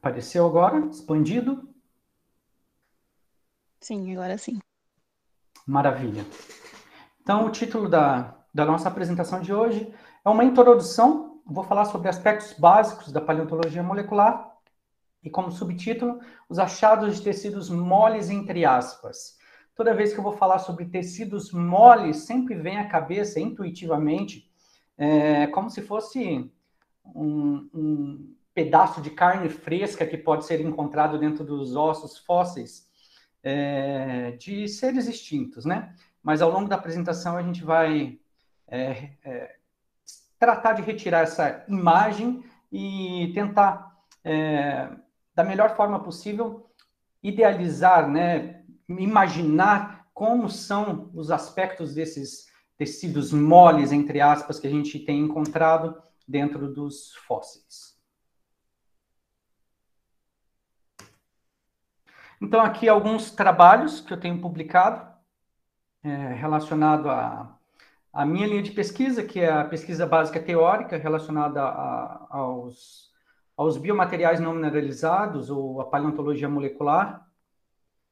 Apareceu agora, expandido. Sim, agora sim. Maravilha. Então, o título da nossa apresentação de hoje é uma introdução. Vou falar sobre aspectos básicos da paleontologia molecular e, como subtítulo, os achados de tecidos moles, entre aspas. Toda vez que eu vou falar sobre tecidos moles, sempre vem à cabeça, intuitivamente, como se fosse um pedaço de carne fresca que pode ser encontrado dentro dos ossos fósseis de seres extintos, né? Mas ao longo da apresentação a gente vai tratar de retirar essa imagem e tentar, da melhor forma possível, idealizar, né? Imaginar como são os aspectos desses tecidos moles, entre aspas, que a gente tem encontrado dentro dos fósseis. Então, aqui alguns trabalhos que eu tenho publicado relacionado à minha linha de pesquisa, que é a pesquisa básica teórica relacionada aos biomateriais não mineralizados ou a paleontologia molecular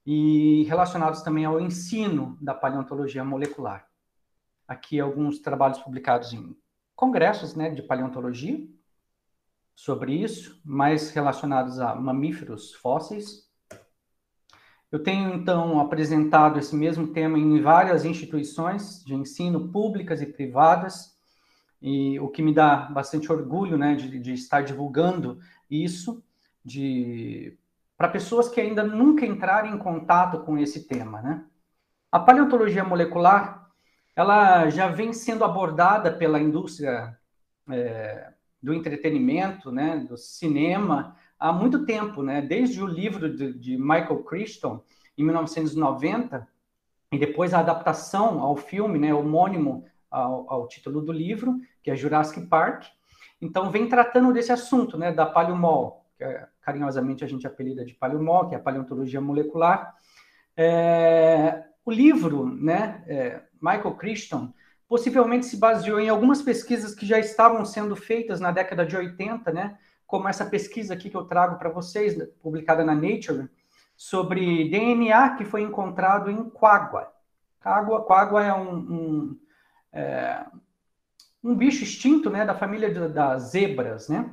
e relacionados também ao ensino da paleontologia molecular. Aqui alguns trabalhos publicados em congressos, né, de paleontologia sobre isso, mais relacionados a mamíferos fósseis. Eu tenho, então, apresentado esse mesmo tema em várias instituições de ensino, públicas e privadas, e o que me dá bastante orgulho, né, de estar divulgando isso para pessoas que ainda nunca entraram em contato com esse tema, né? A paleontologia molecular, ela já vem sendo abordada pela indústria do entretenimento, né, do cinema, há muito tempo, né? Desde o livro de Michael Crichton, em 1990, e depois a adaptação ao filme, né, homônimo ao título do livro, que é Jurassic Park. Então, vem tratando desse assunto, né, da paleomol, que carinhosamente a gente apelida de paleomol, que é a paleontologia molecular. O livro, né, Michael Crichton, possivelmente se baseou em algumas pesquisas que já estavam sendo feitas na década de 80, né, como essa pesquisa aqui que eu trago para vocês, publicada na Nature, sobre DNA que foi encontrado em quagga. Quagga é um bicho extinto, né, da família das zebras, né?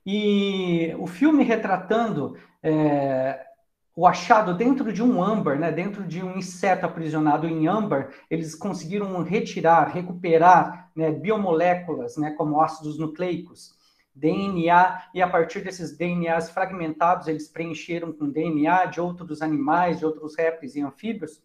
E o filme retratando o achado dentro de um âmbar, né, dentro de um inseto aprisionado em âmbar, eles conseguiram retirar, recuperar, né, biomoléculas, né, como ácidos nucleicos, DNA, e a partir desses DNAs fragmentados, eles preencheram com DNA de outros animais, de outros répteis e anfíbios,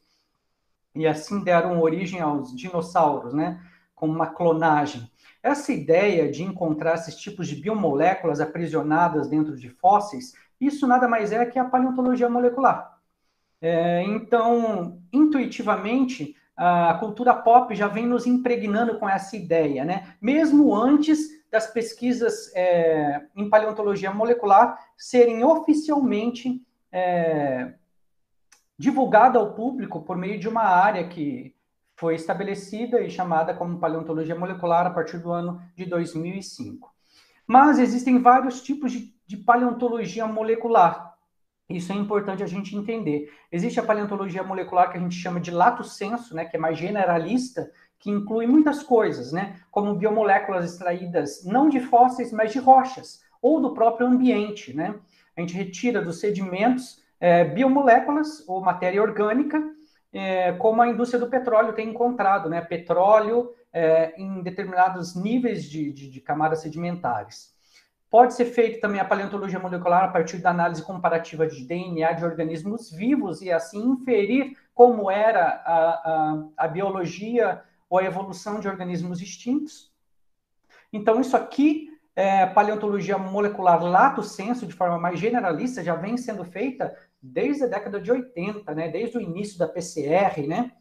e assim deram origem aos dinossauros, né, com uma clonagem. Essa ideia de encontrar esses tipos de biomoléculas aprisionadas dentro de fósseis, isso nada mais é que a paleontologia molecular. Então, intuitivamente, a cultura pop já vem nos impregnando com essa ideia, né? Mesmo antes das pesquisas em paleontologia molecular serem oficialmente divulgadas ao público por meio de uma área que foi estabelecida e chamada como paleontologia molecular a partir do ano de 2005. Mas existem vários tipos de paleontologia molecular. Isso é importante a gente entender. Existe a paleontologia molecular que a gente chama de lato sensu, né, que é mais generalista, que inclui muitas coisas, né, como biomoléculas extraídas não de fósseis, mas de rochas ou do próprio ambiente, né? A gente retira dos sedimentos biomoléculas ou matéria orgânica, como a indústria do petróleo tem encontrado, né? Petróleo em determinados níveis de camadas sedimentares. Pode ser feita também a paleontologia molecular a partir da análise comparativa de DNA de organismos vivos e assim inferir como era a biologia ou a evolução de organismos extintos. Então, isso aqui, paleontologia molecular lato sensu, de forma mais generalista, já vem sendo feita desde a década de 80, né? Desde o início da PCR, né?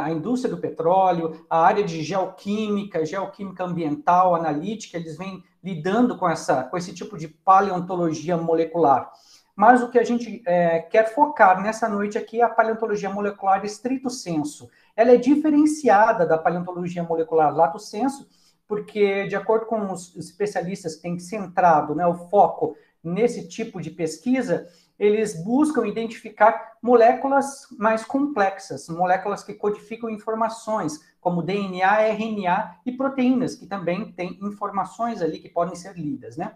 A indústria do petróleo, a área de geoquímica, geoquímica ambiental, analítica, eles vêm lidando com esse tipo de paleontologia molecular. Mas o que a gente quer focar nessa noite aqui é a paleontologia molecular estrito sensu. Ela é diferenciada da paleontologia molecular lato sensu, porque, de acordo com os especialistas que têm centrado, né, o foco nesse tipo de pesquisa, eles buscam identificar moléculas mais complexas, moléculas que codificam informações, como DNA, RNA e proteínas, que também têm informações ali que podem ser lidas, né?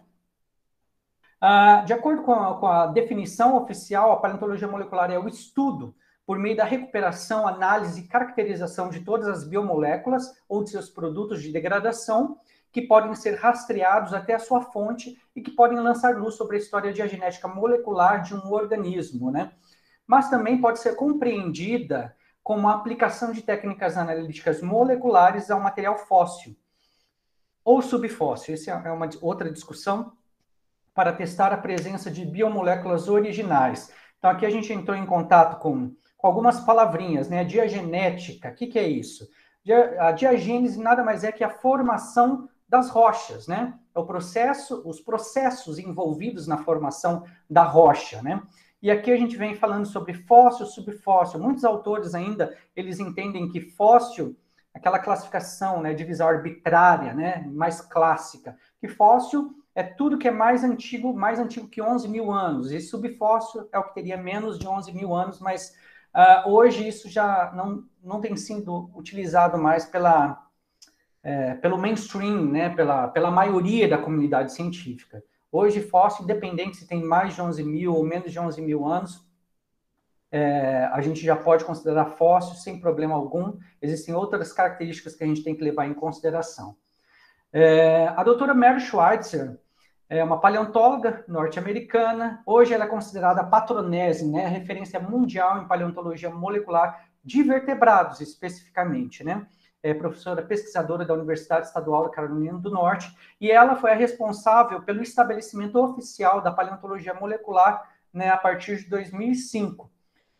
De acordo com a definição oficial, a paleontologia molecular é o estudo por meio da recuperação, análise e caracterização de todas as biomoléculas ou de seus produtos de degradação que podem ser rastreados até a sua fonte e que podem lançar luz sobre a história de a genética molecular de um organismo, né? Mas também pode ser compreendida como a aplicação de técnicas analíticas moleculares ao material fóssil ou subfóssil. Essa é uma outra discussão para testar a presença de biomoléculas originais. Então, aqui a gente entrou em contato com algumas palavrinhas, né? Diagenética, o que é isso? A diagênese nada mais é que a formação das rochas, né? É o processo, os processos envolvidos na formação da rocha, né? E aqui a gente vem falando sobre fóssil, subfóssil. Muitos autores ainda, eles entendem que fóssil, aquela classificação, né, divisão arbitrária, né, mais clássica, que fóssil é tudo que é mais antigo que 11 mil anos, e subfóssil é o que teria menos de 11 mil anos, mas hoje isso já não tem sido utilizado mais pelo mainstream, né, pela maioria da comunidade científica. Hoje, fóssil, independente se tem mais de 11 mil ou menos de 11 mil anos, a gente já pode considerar fóssil sem problema algum. Existem outras características que a gente tem que levar em consideração. A doutora Mary Schweitzer é uma paleontóloga norte-americana. Hoje ela é considerada a patronese, né, a referência mundial em paleontologia molecular de vertebrados, especificamente, né? É professora pesquisadora da Universidade Estadual da Carolina do Norte, e ela foi a responsável pelo estabelecimento oficial da paleontologia molecular, né, a partir de 2005.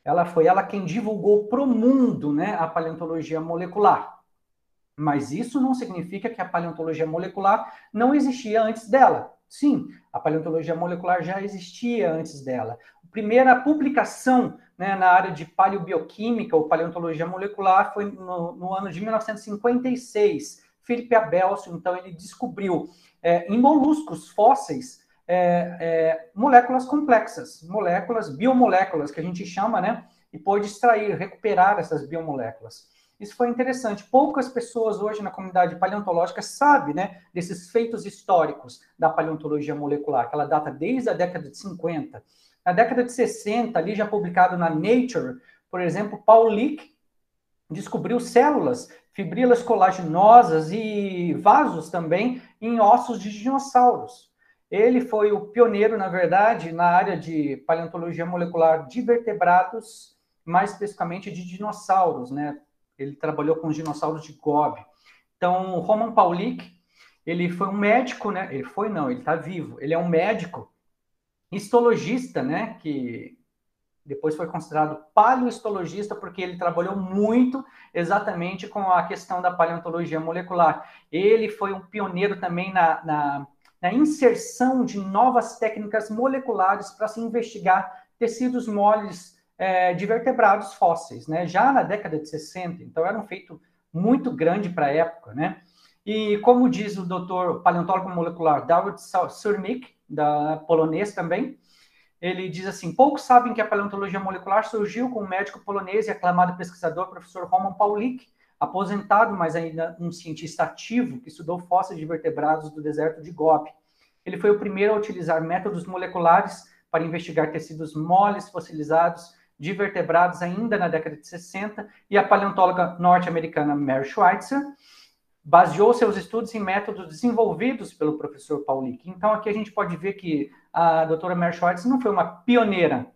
Ela foi ela quem divulgou para o mundo, né, a paleontologia molecular. Mas isso não significa que a paleontologia molecular não existia antes dela. Sim, a paleontologia molecular já existia antes dela. A primeira publicação, né, na área de paleobioquímica ou paleontologia molecular foi no ano de 1956. Philip Abelson, então, ele descobriu em moluscos fósseis moléculas complexas, biomoléculas, que a gente chama, né? E pôde extrair, recuperar essas biomoléculas. Isso foi interessante. Poucas pessoas hoje na comunidade paleontológica sabem, né, desses feitos históricos da paleontologia molecular, que ela data desde a década de 50. Na década de 60, ali já publicado na Nature, por exemplo, Paul Lick descobriu células, fibrilas colaginosas e vasos também em ossos de dinossauros. Ele foi o pioneiro, na verdade, na área de paleontologia molecular de vertebrados, mais especificamente de dinossauros, né? Ele trabalhou com os dinossauros de Gobi. Então, Roman Paulick, ele foi um médico, né? Ele está vivo. Ele é um médico histologista, né? Que depois foi considerado paleohistologista, porque ele trabalhou muito exatamente com a questão da paleontologia molecular. Ele foi um pioneiro também na inserção de novas técnicas moleculares para se investigar tecidos moles de vertebrados fósseis, né? Já na década de 60, então era um feito muito grande para a época, né? E como diz o doutor paleontólogo molecular Dawid Surmik, da polonês também, ele diz assim: poucos sabem que a paleontologia molecular surgiu com o médico polonês e aclamado pesquisador professor Roman Paulick, aposentado, mas ainda um cientista ativo que estudou fósseis de vertebrados do deserto de Gobi. Ele foi o primeiro a utilizar métodos moleculares para investigar tecidos moles fossilizados de vertebrados ainda na década de 60, e a paleontóloga norte-americana Mary Schweitzer baseou seus estudos em métodos desenvolvidos pelo professor Paulick. Então, aqui a gente pode ver que a doutora Mary Schweitzer não foi uma pioneira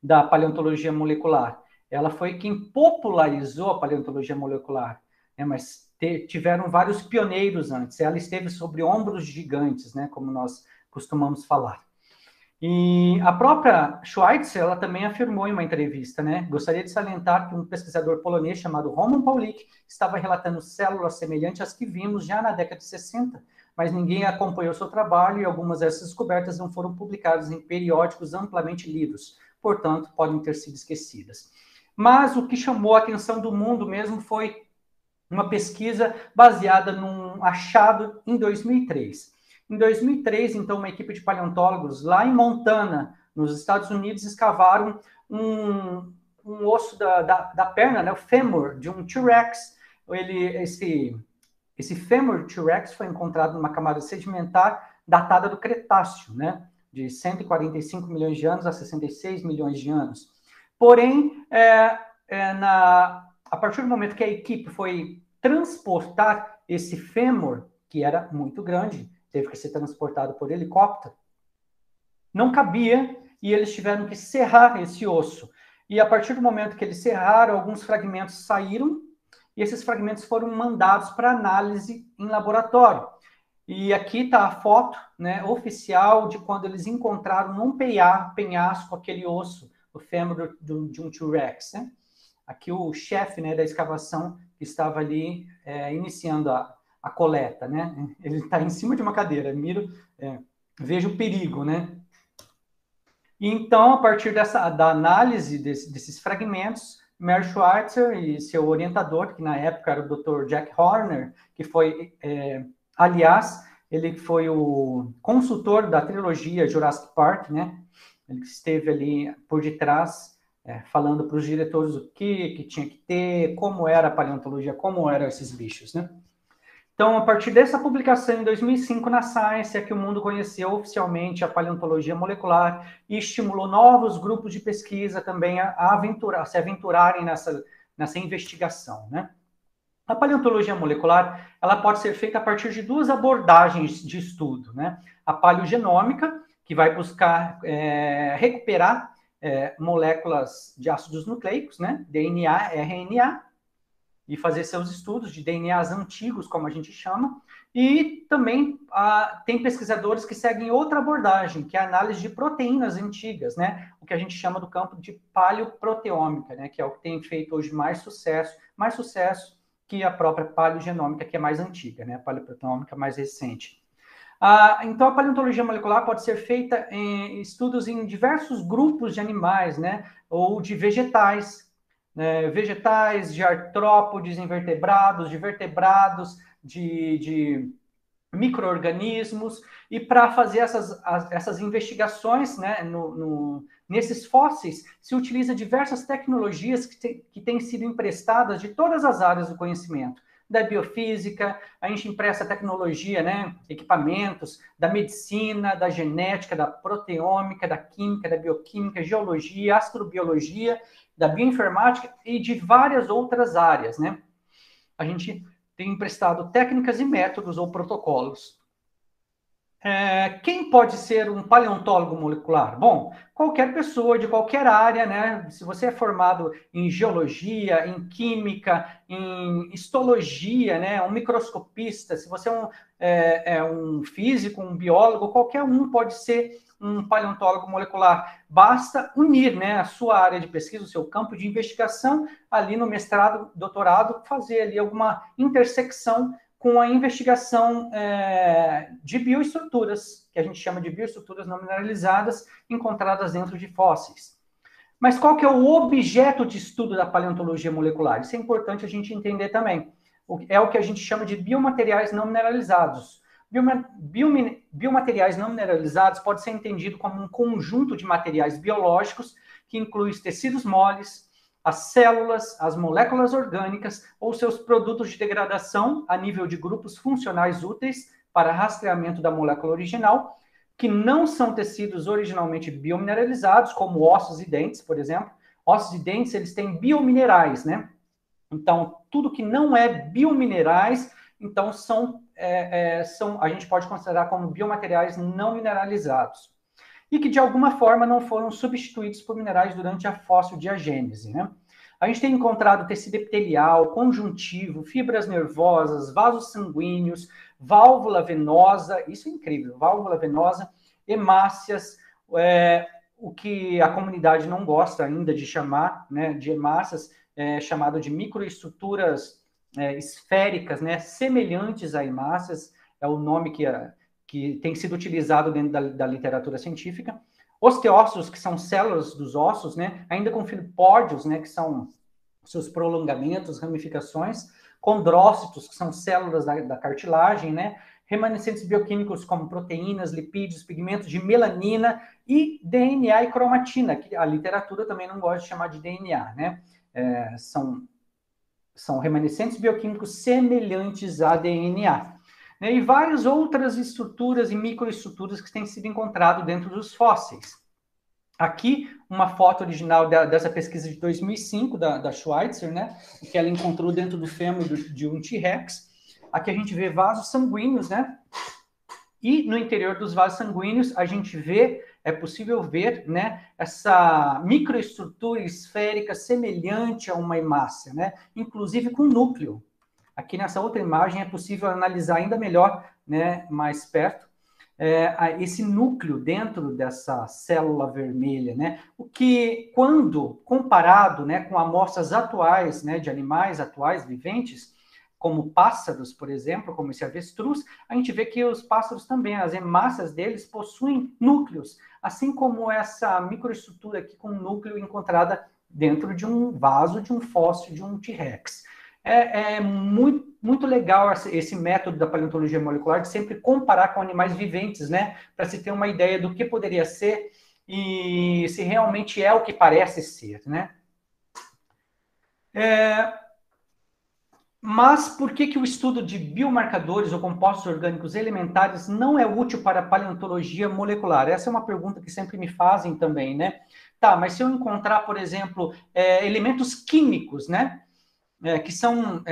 da paleontologia molecular. Ela foi quem popularizou a paleontologia molecular, né? Mas tiveram vários pioneiros antes. Ela esteve sobre ombros gigantes, né? Como nós costumamos falar. E a própria Schweitzer, ela também afirmou em uma entrevista, né? Gostaria de salientar que um pesquisador polonês chamado Roman Paulick estava relatando células semelhantes às que vimos já na década de 60, mas ninguém acompanhou seu trabalho e algumas dessas descobertas não foram publicadas em periódicos amplamente lidos, portanto, podem ter sido esquecidas. Mas o que chamou a atenção do mundo mesmo foi uma pesquisa baseada num achado em 2003. Em 2003, então, uma equipe de paleontólogos lá em Montana, nos Estados Unidos, escavaram um osso da perna, né, o fêmur de um T-Rex. Esse fêmur T-Rex foi encontrado numa camada sedimentar datada do Cretáceo, né, de 145 milhões de anos a 66 milhões de anos. Porém, a partir do momento que a equipe foi transportar esse fêmur, que era muito grande, teve que ser transportado por helicóptero, não cabia e eles tiveram que serrar esse osso. E a partir do momento que eles serraram, alguns fragmentos saíram e esses fragmentos foram mandados para análise em laboratório. E aqui está a foto, né, oficial de quando eles encontraram num penhasco aquele osso, o fêmur de um T-Rex. Né? Aqui o chefe, né, da escavação que estava ali iniciando a coleta. Né? Ele está em cima de uma cadeira, veja o perigo. Né? E então, a partir da análise desses fragmentos, Mary Schweitzer e seu orientador, que na época era o Dr. Jack Horner, que foi... aliás, ele foi o consultor da trilogia Jurassic Park, né? Ele esteve ali por detrás, falando para os diretores o que tinha que ter, como era a paleontologia, como eram esses bichos, né? Então, a partir dessa publicação em 2005 na Science, é que o mundo conheceu oficialmente a paleontologia molecular e estimulou novos grupos de pesquisa também a se aventurarem nessa investigação, né? A paleontologia molecular, ela pode ser feita a partir de duas abordagens de estudo, né? A paleogenômica, que vai buscar recuperar moléculas de ácidos nucleicos, né? DNA, RNA, e fazer seus estudos de DNAs antigos, como a gente chama. E também tem pesquisadores que seguem outra abordagem, que é a análise de proteínas antigas, né? O que a gente chama do campo de paleoproteômica, né? Que é o que tem feito hoje mais sucesso que a própria paleogenômica, que é mais antiga, né? A paleoproteômica mais recente. Então, a paleontologia molecular pode ser feita em estudos em diversos grupos de animais, né? Ou de vegetais, vegetais, de artrópodes, invertebrados, de vertebrados, de micro-organismos, e para fazer essas investigações, né, nesses fósseis, se utiliza diversas tecnologias que têm sido emprestadas de todas as áreas do conhecimento, da biofísica, a gente empresta tecnologia, né, equipamentos, da medicina, da genética, da proteômica, da química, da bioquímica, geologia, astrobiologia, da bioinformática e de várias outras áreas, né? A gente tem emprestado técnicas e métodos ou protocolos. Quem pode ser um paleontólogo molecular? Bom, qualquer pessoa de qualquer área, né? Se você é formado em geologia, em química, em histologia, né? Um microscopista, se você é um físico, um biólogo, qualquer um pode ser um paleontólogo molecular. Basta unir, né, a sua área de pesquisa, o seu campo de investigação, ali no mestrado, doutorado, fazer ali alguma intersecção com a investigação de bioestruturas, que a gente chama de bioestruturas não mineralizadas, encontradas dentro de fósseis. Mas qual que é o objeto de estudo da paleontologia molecular? Isso é importante a gente entender também. É o que a gente chama de biomateriais não mineralizados. Biomateriais não mineralizados pode ser entendido como um conjunto de materiais biológicos que inclui os tecidos moles, as células, as moléculas orgânicas ou seus produtos de degradação a nível de grupos funcionais úteis para rastreamento da molécula original, que não são tecidos originalmente biomineralizados, como ossos e dentes, por exemplo. Ossos e dentes, eles têm biominerais, né? Então, tudo que não é biominerais, então a gente pode considerar como biomateriais não mineralizados. E que, de alguma forma, não foram substituídos por minerais durante a fossildiagênese, né? A gente tem encontrado tecido epitelial, conjuntivo, fibras nervosas, vasos sanguíneos, válvula venosa, isso é incrível, válvula venosa, hemácias, o que a comunidade não gosta ainda de chamar, né, de hemácias, chamado de microestruturas esféricas, né, semelhantes a hemácias, é o nome que tem sido utilizado dentro da literatura científica. Osteócitos, que são células dos ossos, né, ainda com filipódios, né, que são seus prolongamentos, ramificações, condrócitos, que são células da cartilagem, né, remanescentes bioquímicos como proteínas, lipídios, pigmentos de melanina e DNA e cromatina, que a literatura também não gosta de chamar de DNA, né? São remanescentes bioquímicos semelhantes a DNA. Né? E várias outras estruturas e microestruturas que têm sido encontradas dentro dos fósseis. Aqui, uma foto original dessa pesquisa de 2005, da Schweitzer, né? Que ela encontrou dentro do fêmur de um T-Rex. Aqui a gente vê vasos sanguíneos, né? E no interior dos vasos sanguíneos, a gente vê, é possível ver, né? Essa microestrutura esférica semelhante a uma hemácia, né? Inclusive com núcleo. Aqui nessa outra imagem é possível analisar ainda melhor, né? Mais perto. Esse núcleo dentro dessa célula vermelha, né? O que, quando comparado, né, com amostras atuais, né, de animais atuais viventes, como pássaros, por exemplo, como esse avestruz, a gente vê que os pássaros também, as hemácias deles possuem núcleos, assim como essa microestrutura aqui com núcleo encontrada dentro de um vaso, de um fóssil, de um T-Rex. É muito legal esse método da paleontologia molecular de sempre comparar com animais viventes, né? Para se ter uma ideia do que poderia ser e se realmente é o que parece ser, né? Mas por que o estudo de biomarcadores ou compostos orgânicos elementares não é útil para a paleontologia molecular? Essa é uma pergunta que sempre me fazem também, né? Tá, mas se eu encontrar, por exemplo, elementos químicos, né? Que são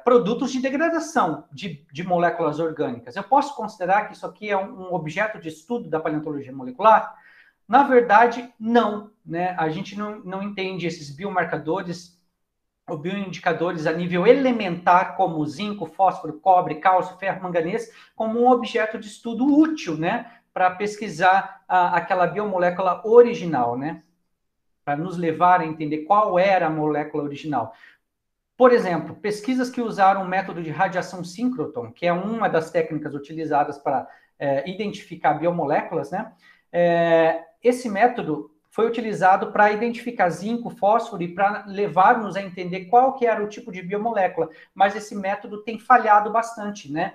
produtos de degradação de moléculas orgânicas. Eu posso considerar que isso aqui é um objeto de estudo da paleontologia molecular? Na verdade, não. Né? A gente não entende esses biomarcadores ou bioindicadores a nível elementar, como zinco, fósforo, cobre, cálcio, ferro, manganês, como um objeto de estudo útil, né? Para pesquisar aquela biomolécula original, né? Para nos levar a entender qual era a molécula original. Por exemplo, pesquisas que usaram o método de radiação síncrotron, que é uma das técnicas utilizadas para identificar biomoléculas, né? Esse método foi utilizado para identificar zinco, fósforo e para levar-nos a entender qual que era o tipo de biomolécula, mas esse método tem falhado bastante, né?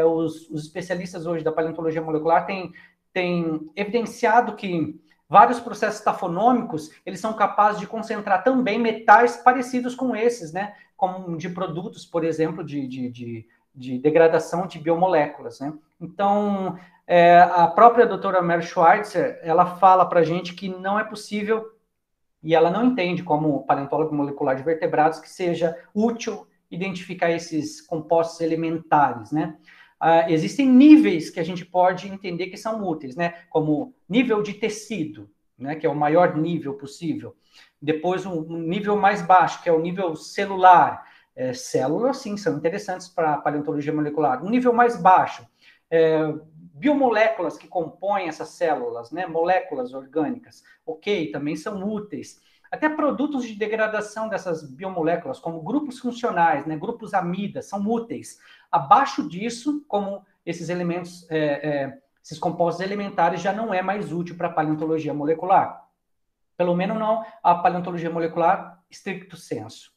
Os especialistas hoje da paleontologia molecular têm evidenciado que vários processos tafonômicos, eles são capazes de concentrar também metais parecidos com esses, né? Como de produtos, por exemplo, de degradação de biomoléculas, né? Então, a própria doutora Mary Schweitzer, ela fala para a gente que não é possível, e ela não entende como paleontólogo molecular de vertebrados, que seja útil identificar esses compostos elementares, né? Existem níveis que a gente pode entender que são úteis, né? Como nível de tecido, né? Que é o maior nível possível. Depois um nível mais baixo, que é o nível celular. Células, sim, são interessantes para a paleontologia molecular. Um nível mais baixo, biomoléculas que compõem essas células, né? Moléculas orgânicas, ok, também são úteis. Até produtos de degradação dessas biomoléculas, como grupos funcionais, né, grupos amidas, são úteis. Abaixo disso, como esses elementos, esses compostos elementares, já não é mais útil para a paleontologia molecular. Pelo menos não a paleontologia molecular stricto sensu.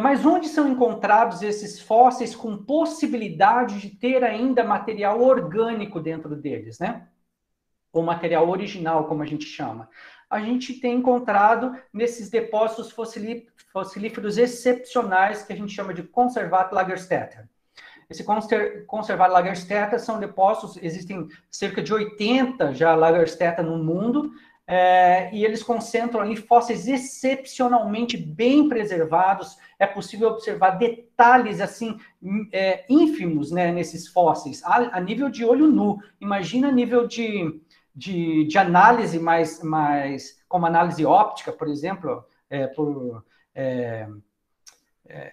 Mas onde são encontrados esses fósseis com possibilidade de ter ainda material orgânico dentro deles, né? Ou material original, como a gente chama? A gente tem encontrado nesses depósitos fossilíferos excepcionais que a gente chama de Conservat Lagerstätter. Esse Conservat Lagerstätter são depósitos, existem cerca de 80 já Lagerstätter no mundo, e eles concentram ali fósseis excepcionalmente bem preservados. É possível observar detalhes assim ínfimos, né, nesses fósseis, a nível de olho nu. Imagina a nível de análise mais como análise óptica, por exemplo, por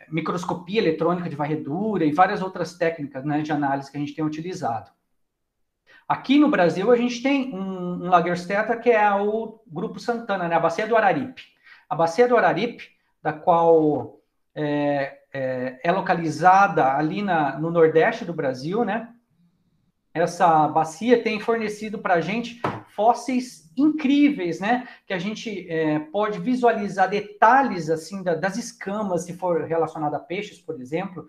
microscopia eletrônica de varredura e várias outras técnicas, né, de análise que a gente tem utilizado. Aqui no Brasil, a gente tem um Lagerstätter que é o Grupo Santana, né, a Bacia do Araripe. A Bacia do Araripe, da qual é localizada ali no nordeste do Brasil, né? Essa bacia tem fornecido para a gente fósseis incríveis, né? Que a gente pode visualizar detalhes assim das escamas, se for relacionado a peixes, por exemplo.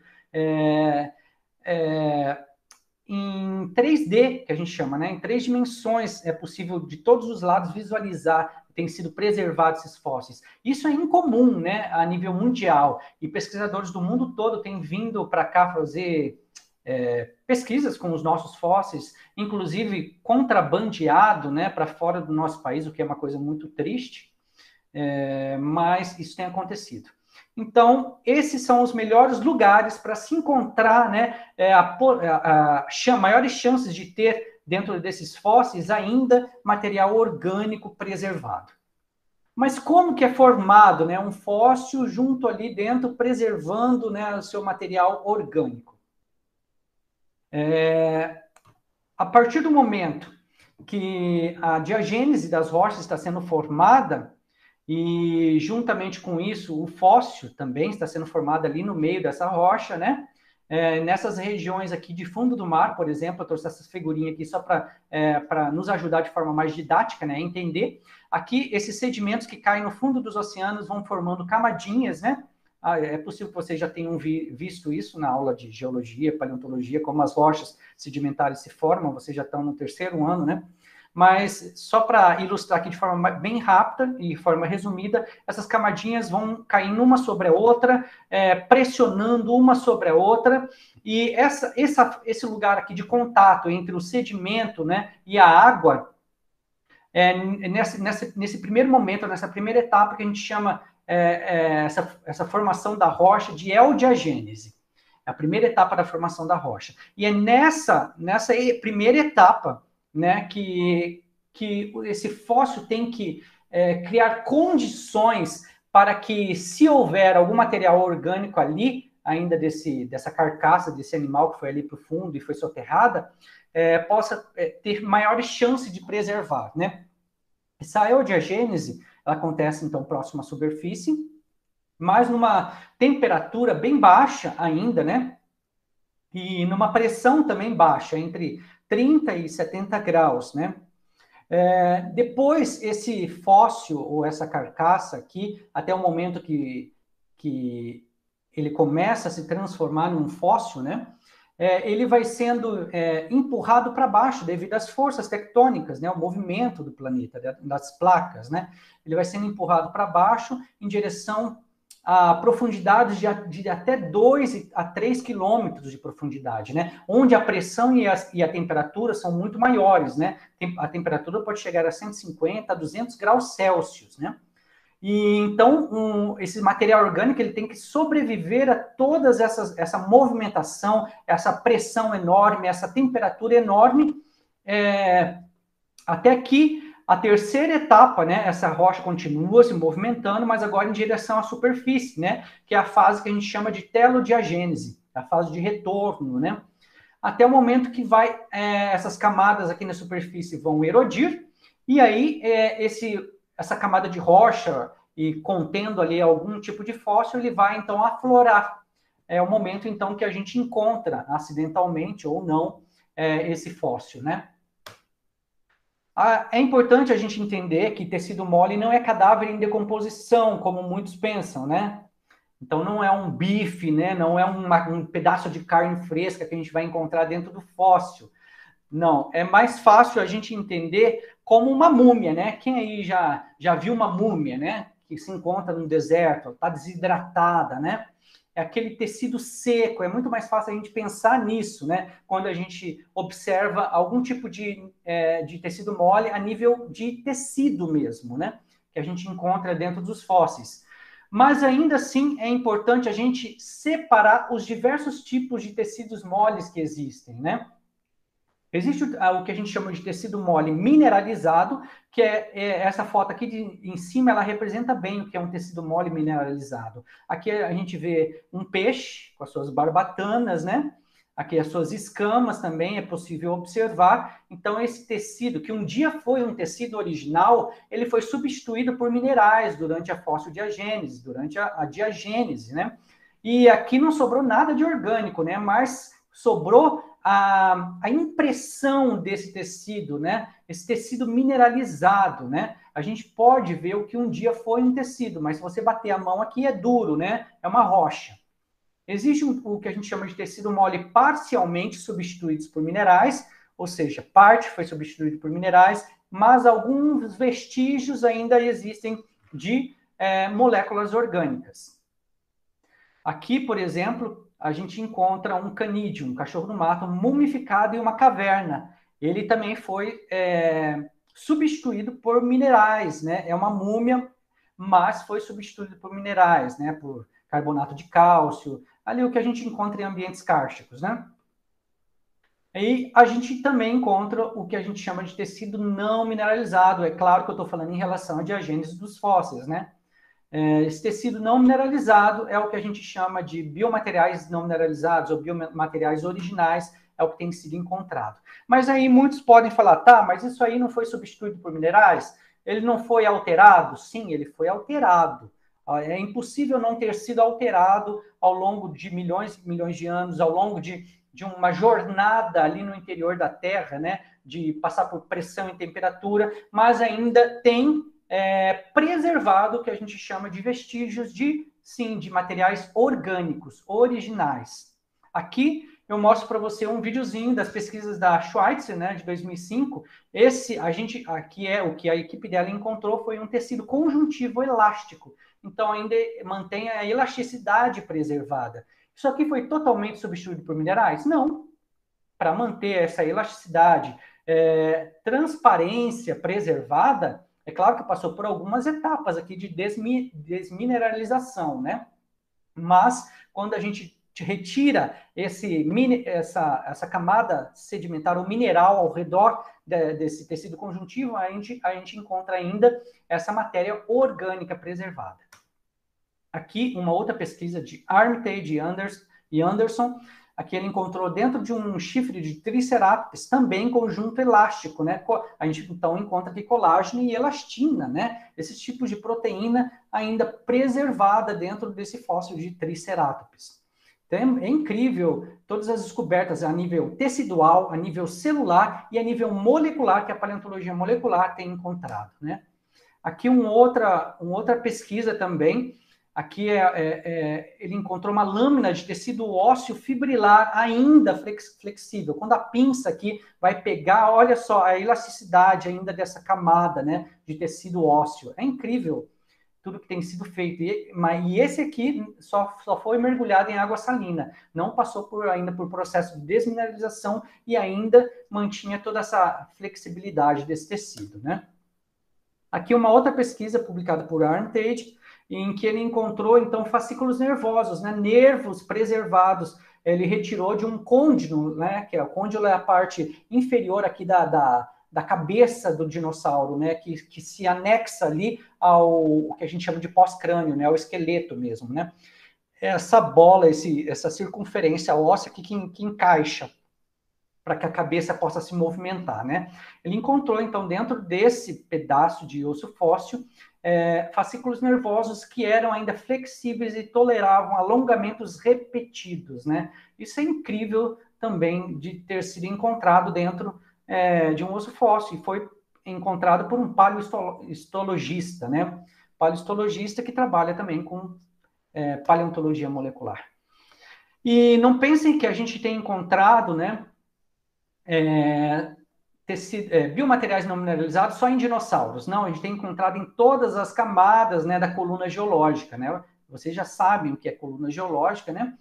em 3D, que a gente chama, né? Em 3 dimensões é possível de todos os lados visualizar, tem sido preservados esses fósseis. Isso é incomum, né, a nível mundial, e pesquisadores do mundo todo têm vindo para cá fazer pesquisas com os nossos fósseis, inclusive contrabandeado, né, para fora do nosso país, o que é uma coisa muito triste, mas isso tem acontecido. Então, esses são os melhores lugares para se encontrar, né, maiores chances de ter dentro desses fósseis ainda material orgânico preservado. Mas como que é formado, né, um fóssil junto ali dentro, preservando, né, o seu material orgânico? A partir do momento que a diagênese das rochas está sendo formada, e juntamente com isso, o fóssil também está sendo formado ali no meio dessa rocha, né? Nessas regiões aqui de fundo do mar, por exemplo, eu trouxe essas figurinhas aqui só para nos ajudar de forma mais didática, né, a entender. Aqui, esses sedimentos que caem no fundo dos oceanos vão formando camadinhas, né? É possível que vocês já tenham visto isso na aula de geologia, paleontologia, como as rochas sedimentares se formam, vocês já estão no 3º ano, né? Mas só para ilustrar aqui de forma bem rápida e forma resumida, essas camadinhas vão caindo uma sobre a outra, pressionando uma sobre a outra, e esse lugar aqui de contato entre o sedimento, né, e a água, nesse primeiro momento, nessa primeira etapa que a gente chama essa formação da rocha de eudiagênese. É a primeira etapa da formação da rocha. E é nessa primeira etapa, né, que esse fóssil tem que criar condições para que, se houver algum material orgânico ali, ainda dessa carcaça, desse animal que foi ali para o fundo e foi soterrada, possa ter maiores chances de preservar, né? Essa eudiagênese, ela acontece, então, próximo à superfície, mas numa temperatura bem baixa ainda, né? E numa pressão também baixa, entre 30 e 70 graus, né? Depois, esse fóssil, ou essa carcaça aqui, até o momento que ele começa a se transformar num fóssil, né? Ele vai sendo empurrado para baixo devido às forças tectônicas, né? O movimento do planeta, das placas, né? Ele vai sendo empurrado para baixo em direção a profundidades de até 2 a 3 quilômetros de profundidade, né? Onde a pressão e a temperatura são muito maiores, né? A temperatura pode chegar a 150 a 200 graus Celsius, né? E então esse material orgânico ele tem que sobreviver a todas essa movimentação, essa pressão enorme, essa temperatura enorme, até que a terceira etapa, né, essa rocha continua se movimentando, mas agora em direção à superfície, né, que é a fase que a gente chama de telodiagênese, a fase de retorno, né, até o momento que essas camadas aqui na superfície vão erodir, e aí essa camada de rocha e contendo ali algum tipo de fóssil, ele vai então aflorar. É o momento então que a gente encontra acidentalmente ou não esse fóssil, né? É importante a gente entender que tecido mole não é cadáver em decomposição, como muitos pensam, né? Então, não é um bife, né? Não é um pedaço de carne fresca que a gente vai encontrar dentro do fóssil. Não, é mais fácil a gente entender como uma múmia, né? Quem aí já viu uma múmia, né? Que se encontra no deserto, está desidratada, né? É aquele tecido seco, é muito mais fácil a gente pensar nisso, né? Quando a gente observa algum tipo de tecido mole a nível de tecido mesmo, né? Que a gente encontra dentro dos fósseis. Mas ainda assim é importante a gente separar os diversos tipos de tecidos moles que existem, né? Existe o que a gente chama de tecido mole mineralizado, que essa foto aqui em cima, ela representa bem o que é um tecido mole mineralizado. Aqui a gente vê um peixe com as suas barbatanas, né? Aqui as suas escamas também é possível observar. Então, esse tecido, que um dia foi um tecido original, ele foi substituído por minerais durante a fossildiagênese, durante a diagênese, né? E aqui não sobrou nada de orgânico, né? Mas sobrou a impressão desse tecido, né? Esse tecido mineralizado, né? A gente pode ver o que um dia foi um tecido, mas se você bater a mão aqui é duro, né? É uma rocha. Existe o que a gente chama de tecido mole parcialmente substituídos por minerais, ou seja, parte foi substituído por minerais, mas alguns vestígios ainda existem de moléculas orgânicas. Aqui, por exemplo, a gente encontra um canídeo, um cachorro do mato, mumificado em uma caverna. Ele também foi substituído por minerais, né? É uma múmia, mas foi substituído por minerais, né? Por carbonato de cálcio, ali o que a gente encontra em ambientes kársticos, né? E a gente também encontra o que a gente chama de tecido não mineralizado. É claro que eu estou falando em relação à diagênese dos fósseis, né? Esse tecido não mineralizado é o que a gente chama de biomateriais não mineralizados ou biomateriais originais, é o que tem sido encontrado. Mas aí muitos podem falar, tá, mas isso aí não foi substituído por minerais? Ele não foi alterado? Sim, ele foi alterado. É impossível não ter sido alterado ao longo de milhões e milhões de anos, ao longo de uma jornada ali no interior da Terra, né, de passar por pressão e temperatura, mas ainda tem preservado o que a gente chama de vestígios de, sim, de materiais orgânicos, originais. Aqui eu mostro para você um videozinho das pesquisas da Schweitzer, né, de 2005. Aqui é o que a equipe dela encontrou, foi um tecido conjuntivo elástico. Então ainda mantém a elasticidade preservada. Isso aqui foi totalmente substituído por minerais? Não. Para manter essa elasticidade, transparência preservada, é claro que passou por algumas etapas aqui de desmineralização, né? Mas quando a gente retira essa camada sedimentar, o mineral ao redor desse tecido conjuntivo, a gente encontra ainda essa matéria orgânica preservada. Aqui, uma outra pesquisa de Armitage e Anderson, aqui ele encontrou dentro de um chifre de Triceratops também conjunto elástico, né? A gente então encontra aqui colágeno e elastina, né? Esses tipos de proteína ainda preservada dentro desse fóssil de Triceratops. Então, é incrível todas as descobertas a nível tecidual, a nível celular e a nível molecular que a paleontologia molecular tem encontrado, né? Aqui uma outra pesquisa também. Aqui ele encontrou uma lâmina de tecido ósseo fibrilar ainda flexível. Quando a pinça aqui vai pegar, olha só a elasticidade ainda dessa camada, né, de tecido ósseo. É incrível tudo que tem sido feito. E esse aqui só foi mergulhado em água salina. Não passou ainda por processo de desmineralização e ainda mantinha toda essa flexibilidade desse tecido, né? Aqui uma outra pesquisa publicada por Armitage, em que ele encontrou, então, fascículos nervosos, né? Nervos preservados. Ele retirou de um côndilo, né? Que o côndilo é a parte inferior aqui da cabeça do dinossauro, né? Que se anexa ali ao que a gente chama de pós-crânio, né? Ao esqueleto mesmo, né? Essa bola, essa circunferência óssea que encaixa para que a cabeça possa se movimentar, né? Ele encontrou, então, dentro desse pedaço de osso fóssil, fascículos nervosos que eram ainda flexíveis e toleravam alongamentos repetidos, né? Isso é incrível também de ter sido encontrado dentro de um osso fóssil, e foi encontrado por um paleohistologista, né? Paleohistologista que trabalha também com paleontologia molecular. E não pensem que a gente tem encontrado, né, biomateriais não mineralizados só em dinossauros. Não, a gente tem encontrado em todas as camadas, né, da coluna geológica, né? Vocês já sabem o que é coluna geológica, né?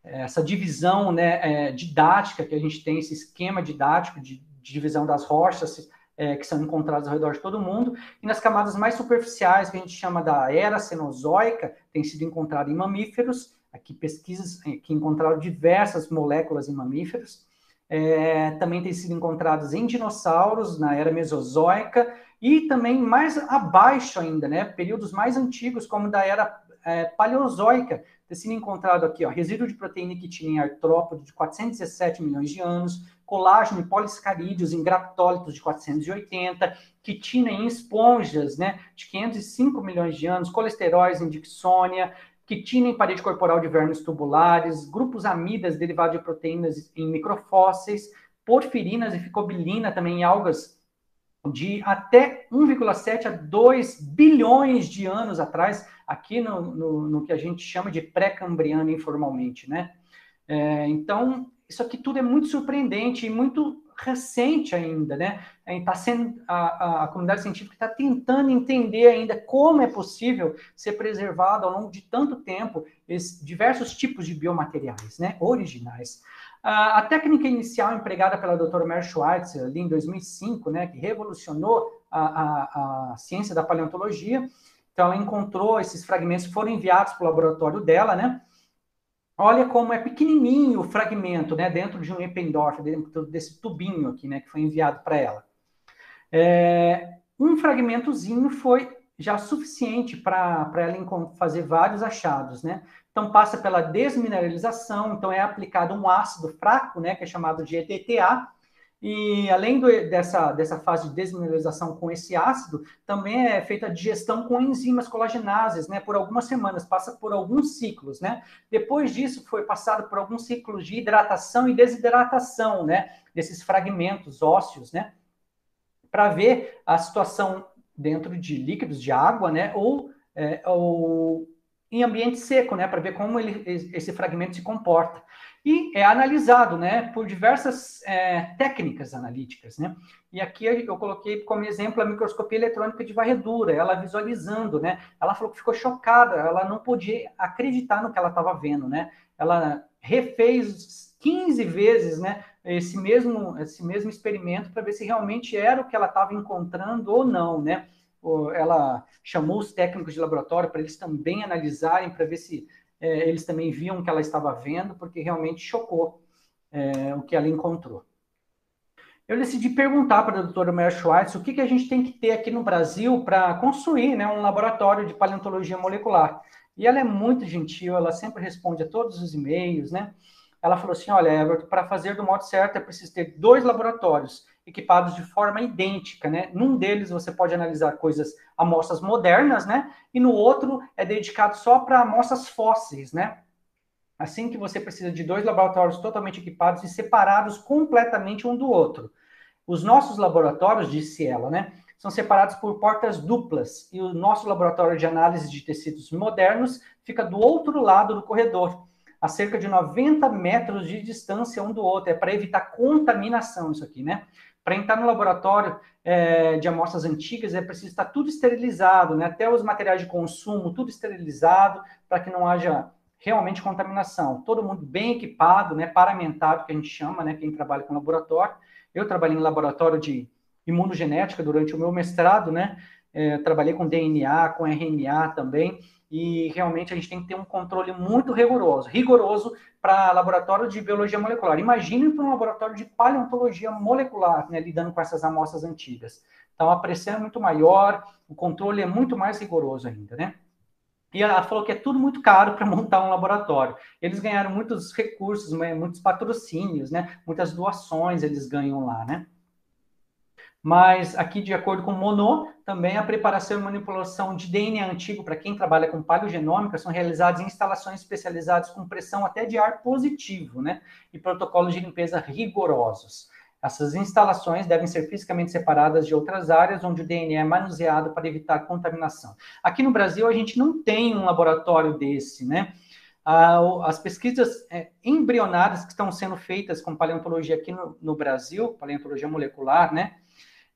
Essa divisão, né, didática que a gente tem, esse esquema didático de divisão das rochas que são encontradas ao redor de todo o mundo. E nas camadas mais superficiais, que a gente chama da era cenozoica, tem sido encontrado em mamíferos. Aqui pesquisas que encontraram diversas moléculas em mamíferos. Também tem sido encontrados em dinossauros, na era mesozoica, e também mais abaixo ainda, né, períodos mais antigos, como da era paleozoica, tem sido encontrado aqui, ó, resíduo de proteína e quitina em artrópode de 417 milhões de anos, colágeno e polissacarídeos em graptólitos de 480, quitina em esponjas, né, de 505 milhões de anos, colesteróis em Dixônia, quitina em parede corporal de vermes tubulares, grupos amidas derivados de proteínas em microfósseis, porfirinas e ficobilina também em algas de até 1,7 a 2 bilhões de anos atrás, aqui no que a gente chama de pré-cambriano informalmente, né? Então, isso aqui tudo é muito surpreendente e muito recente ainda, né? Tá sendo, a comunidade científica está tentando entender ainda como é possível ser preservado ao longo de tanto tempo diversos tipos de biomateriais, né? Originais. A técnica inicial empregada pela doutora Mary Schweitzer, ali em 2005, né, que revolucionou a ciência da paleontologia, então ela encontrou esses fragmentos que foram enviados para o laboratório dela, né? Olha como é pequenininho o fragmento, né, dentro de um Eppendorf, dentro desse tubinho aqui, né, que foi enviado para ela. Um fragmentozinho foi já suficiente para ela fazer vários achados, né? Então, passa pela desmineralização, então é aplicado um ácido fraco, né, que é chamado de ETTA, e além dessa fase de desmineralização com esse ácido, também é feita a digestão com enzimas colaginases, né, por algumas semanas, passa por alguns ciclos, né? Depois disso, foi passado por alguns ciclos de hidratação e desidratação, né, desses fragmentos ósseos, né, para ver a situação dentro de líquidos de água, né, ou em ambiente seco, né, para ver como esse fragmento se comporta. E é analisado, né, por diversas técnicas analíticas, né. E aqui eu coloquei como exemplo a microscopia eletrônica de varredura, ela visualizando, né. Ela falou que ficou chocada, ela não podia acreditar no que ela estava vendo, né. Ela refez 15 vezes, né, esse mesmo experimento para ver se realmente era o que ela estava encontrando ou não, né. Ela chamou os técnicos de laboratório para eles também analisarem, para ver se eles também viam o que ela estava vendo, porque realmente chocou o que ela encontrou. Eu decidi perguntar para a doutora Mary Schweitzer o que a gente tem que ter aqui no Brasil para construir, né, um laboratório de paleontologia molecular. E ela é muito gentil, ela sempre responde a todos os e-mails, né? Ela falou assim, olha, Everton, para fazer do modo certo é preciso ter 2 laboratórios equipados de forma idêntica, né? Num deles você pode analisar amostras modernas, né? E no outro é dedicado só para amostras fósseis, né? Assim que você precisa de 2 laboratórios totalmente equipados e separados completamente um do outro. Os nossos laboratórios, disse ela, né, são separados por portas duplas e o nosso laboratório de análise de tecidos modernos fica do outro lado do corredor, a cerca de 90 metros de distância um do outro. É para evitar contaminação isso aqui, né? Para entrar no laboratório de amostras antigas é preciso estar tudo esterilizado, né? Até os materiais de consumo, tudo esterilizado, para que não haja realmente contaminação. Todo mundo bem equipado, né? Paramentado, que a gente chama, né? Quem trabalha com laboratório. Eu trabalhei em laboratório de imunogenética durante o meu mestrado, né? Trabalhei com DNA, com RNA também, e realmente a gente tem que ter um controle muito rigoroso para laboratório de biologia molecular. Imagine para um laboratório de paleontologia molecular, né, lidando com essas amostras antigas. Então, a pressão é muito maior, o controle é muito mais rigoroso ainda, né? E ela falou que é tudo muito caro para montar um laboratório. Eles ganharam muitos recursos, muitos patrocínios, né? Muitas doações eles ganham lá, né? Mas aqui, de acordo com o Monod, também a preparação e manipulação de DNA antigo para quem trabalha com paleogenômica são realizadas em instalações especializadas com pressão até de ar positivo, né? E protocolos de limpeza rigorosos. Essas instalações devem ser fisicamente separadas de outras áreas onde o DNA é manuseado para evitar contaminação. Aqui no Brasil, a gente não tem um laboratório desse, né? As pesquisas embrionárias que estão sendo feitas com paleontologia aqui no Brasil, paleontologia molecular, né?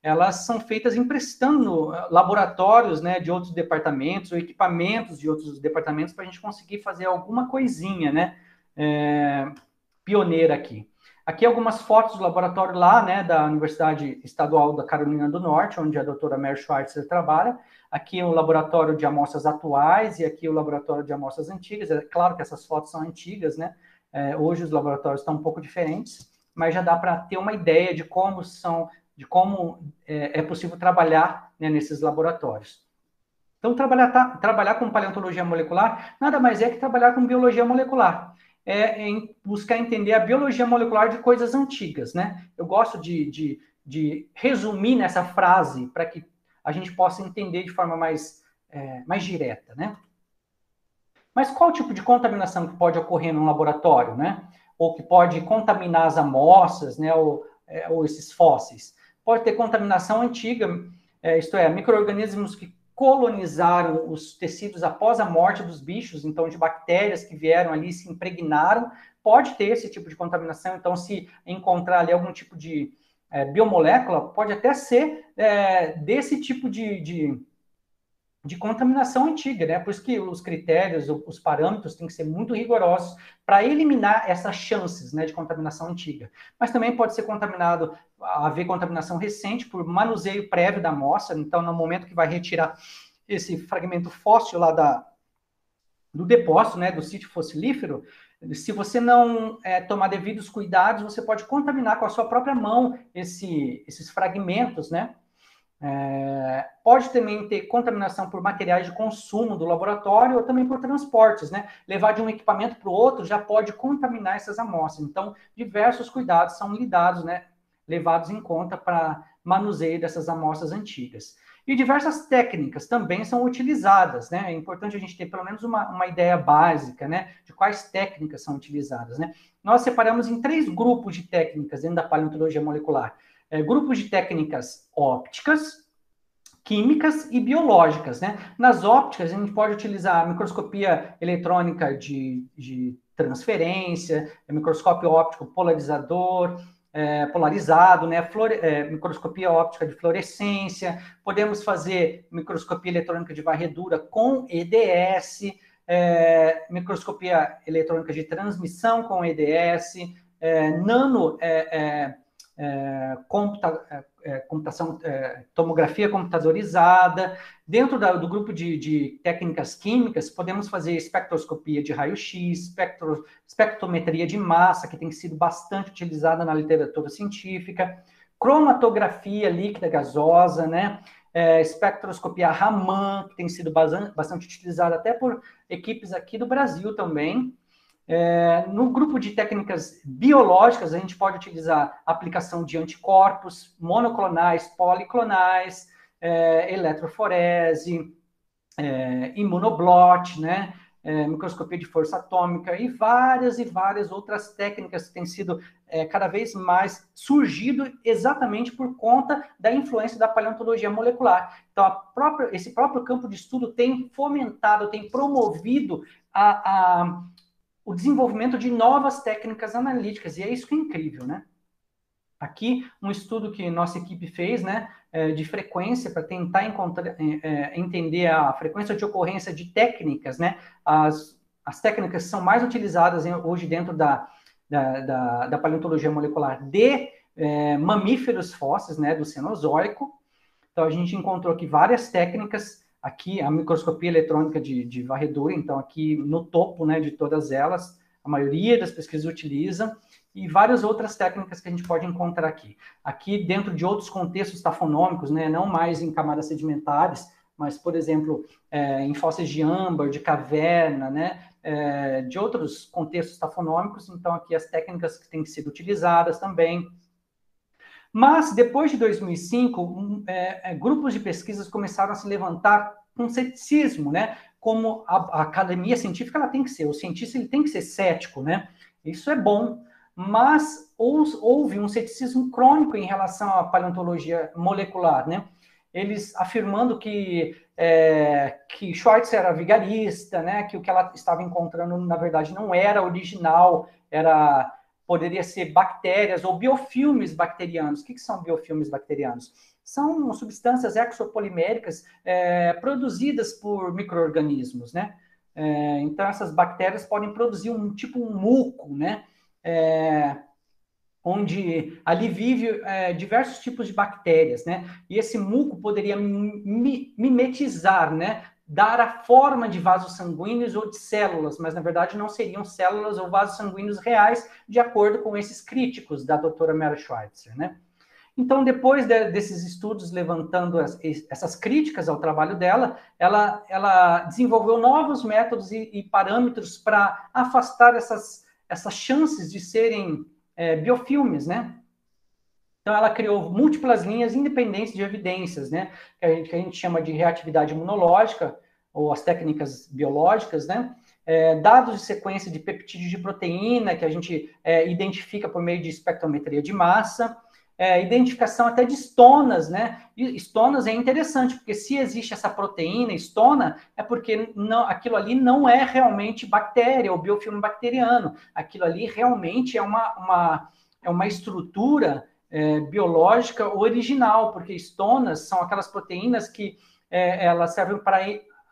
Elas são feitas emprestando laboratórios, né, de outros departamentos ou equipamentos de outros departamentos para a gente conseguir fazer alguma coisinha, né, pioneira aqui. Aqui algumas fotos do laboratório lá, né, da Universidade Estadual da Carolina do Norte, onde a doutora Mary Schweitzer trabalha. Aqui o laboratório de amostras atuais e aqui o laboratório de amostras antigas. É claro que essas fotos são antigas, né? Hoje os laboratórios estão um pouco diferentes, mas já dá para ter uma ideia de como é possível trabalhar, né, nesses laboratórios. Então, trabalhar com paleontologia molecular nada mais é que trabalhar com biologia molecular. Em buscar entender a biologia molecular de coisas antigas, né? Eu gosto de resumir nessa frase para que a gente possa entender de forma mais direta, né? Mas qual tipo de contaminação que pode ocorrer num laboratório, né? Ou que pode contaminar as amostras, né? Ou esses fósseis? pode ter contaminação antiga, isto é, micro-organismos que colonizaram os tecidos após a morte dos bichos, então de bactérias que vieram ali e se impregnaram, pode ter esse tipo de contaminação. Então, se encontrar ali algum tipo de biomolécula, pode até ser desse tipo de contaminação antiga, né? Por isso que os critérios, os parâmetros têm que ser muito rigorosos para eliminar essas chances, né, de contaminação antiga. Mas também pode ser haver contaminação recente por manuseio prévio da amostra. Então, no momento que vai retirar esse fragmento fóssil lá do depósito, né, do sítio fossilífero, se você não tomar devidos cuidados, você pode contaminar com a sua própria mão esses fragmentos, né? Pode também ter contaminação por materiais de consumo do laboratório ou também por transportes, né? Levar de um equipamento para o outro já pode contaminar essas amostras. Então, diversos cuidados são levados em conta para manuseio dessas amostras antigas. E diversas técnicas também são utilizadas, né? É importante a gente ter pelo menos uma ideia básica, né? De quais técnicas são utilizadas, né? Nós separamos em 3 grupos de técnicas dentro da paleontologia molecular. Grupos de técnicas ópticas, químicas e biológicas, né? Nas ópticas, a gente pode utilizar a microscopia eletrônica de transferência, microscópio óptico polarizador, polarizado, né? Microscopia óptica de fluorescência, podemos fazer microscopia eletrônica de varredura com EDS, microscopia eletrônica de transmissão com EDS, computação, tomografia computadorizada. Dentro do grupo de técnicas químicas, podemos fazer espectroscopia de raio-x, espectrometria de massa, que tem sido bastante utilizada na literatura científica, cromatografia líquida gasosa, né? Espectroscopia Raman, que tem sido bastante utilizada até por equipes aqui do Brasil também. No grupo de técnicas biológicas, a gente pode utilizar a aplicação de anticorpos monoclonais, policlonais, eletroforese, imunoblot, né? Microscopia de força atômica e várias outras técnicas que têm sido cada vez mais surgido exatamente por conta da influência da paleontologia molecular. Então, esse próprio campo de estudo tem fomentado, tem promovido o desenvolvimento de novas técnicas analíticas, e é isso que é incrível, né? Aqui, um estudo que nossa equipe fez, né, de frequência, para tentar entender a frequência de ocorrência de técnicas, né, as técnicas que são mais utilizadas hoje dentro da paleontologia molecular de mamíferos fósseis, né, do Cenozoico. Então, a gente encontrou aqui várias técnicas. Aqui, a microscopia eletrônica de varredura, então aqui no topo, né, de todas elas, a maioria das pesquisas utilizam, e várias outras técnicas que a gente pode encontrar aqui. Aqui, dentro de outros contextos tafonômicos, né, não mais em camadas sedimentares, mas, por exemplo, em fósseis de âmbar, de caverna, né, de outros contextos tafonômicos, então aqui as técnicas que têm sido utilizadas também. Mas, depois de 2005, grupos de pesquisas começaram a se levantar com ceticismo, né? Como a academia científica ela tem que ser, o cientista ele tem que ser cético, né? Isso é bom, mas houve um ceticismo crônico em relação à paleontologia molecular, né? Eles afirmando que Schweitzer era vigarista, né? Que o que ela estava encontrando, na verdade, não era original, poderia ser bactérias ou biofilmes bacterianos. O que são biofilmes bacterianos? São substâncias exopoliméricas produzidas por micro-organismos, né? Então, essas bactérias podem produzir um muco, né? Onde ali vive diversos tipos de bactérias, né? E esse muco poderia mimetizar, né? Dar a forma de vasos sanguíneos ou de células, mas na verdade não seriam células ou vasos sanguíneos reais, de acordo com esses críticos da doutora Mary Schweitzer, né? Então, depois desses estudos levantando essas críticas ao trabalho dela, ela desenvolveu novos métodos e parâmetros para afastar essas chances de serem biofilmes, né? Então, ela criou múltiplas linhas independentes de evidências, né? Que a gente chama de reatividade imunológica, ou as técnicas biológicas, né? Dados de sequência de peptídeos de proteína, que a gente identifica por meio de espectrometria de massa, identificação até de estonas, né? E estonas é interessante, porque se existe essa proteína estona, é porque não, aquilo ali não é realmente bactéria ou biofilme bacteriano. Aquilo ali realmente é uma estrutura biológica original, porque estonas são aquelas proteínas que elas servem para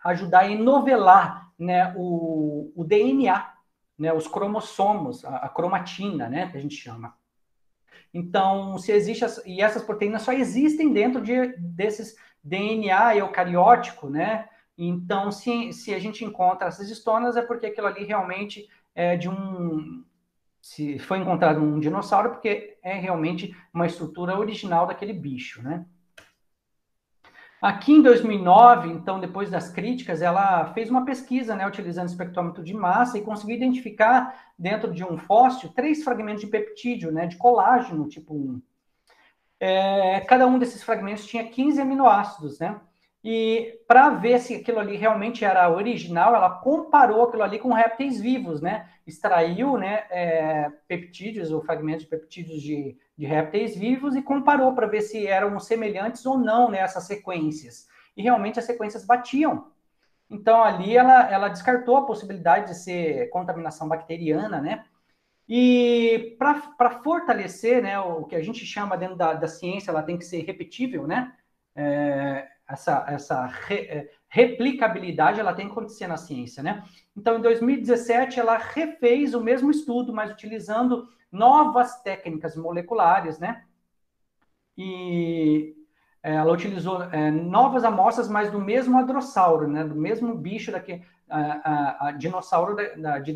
ajudar a enovelar, né, o DNA, né, os cromossomos, a cromatina, né, que a gente chama. Então, se existe, e essas proteínas só existem dentro desses DNA eucariótico, né? Então, se a gente encontra essas estonas, é porque aquilo ali realmente é se foi encontrado um dinossauro, porque é realmente uma estrutura original daquele bicho, né? Aqui em 2009, então, depois das críticas, ela fez uma pesquisa, né, utilizando espectrômetro de massa e conseguiu identificar dentro de um fóssil 3 fragmentos de peptídeo, né, de colágeno tipo 1. Cada um desses fragmentos tinha 15 aminoácidos, né? E para ver se aquilo ali realmente era original, ela comparou aquilo ali com répteis vivos, né? Extraiu, né, peptídeos ou fragmentos de peptídeos de répteis vivos e comparou para ver se eram semelhantes ou não nessas sequências. E realmente as sequências batiam. Então ali ela descartou a possibilidade de ser contaminação bacteriana, né? E para fortalecer, né, o que a gente chama dentro da ciência, ela tem que ser repetível, né? Essa replicabilidade ela tem que acontecer na ciência, né? Então, em 2017, ela refez o mesmo estudo, mas utilizando novas técnicas moleculares, né? E ela utilizou novas amostras, mas do mesmo hadrossauro, né? Do mesmo bicho a dinossauro de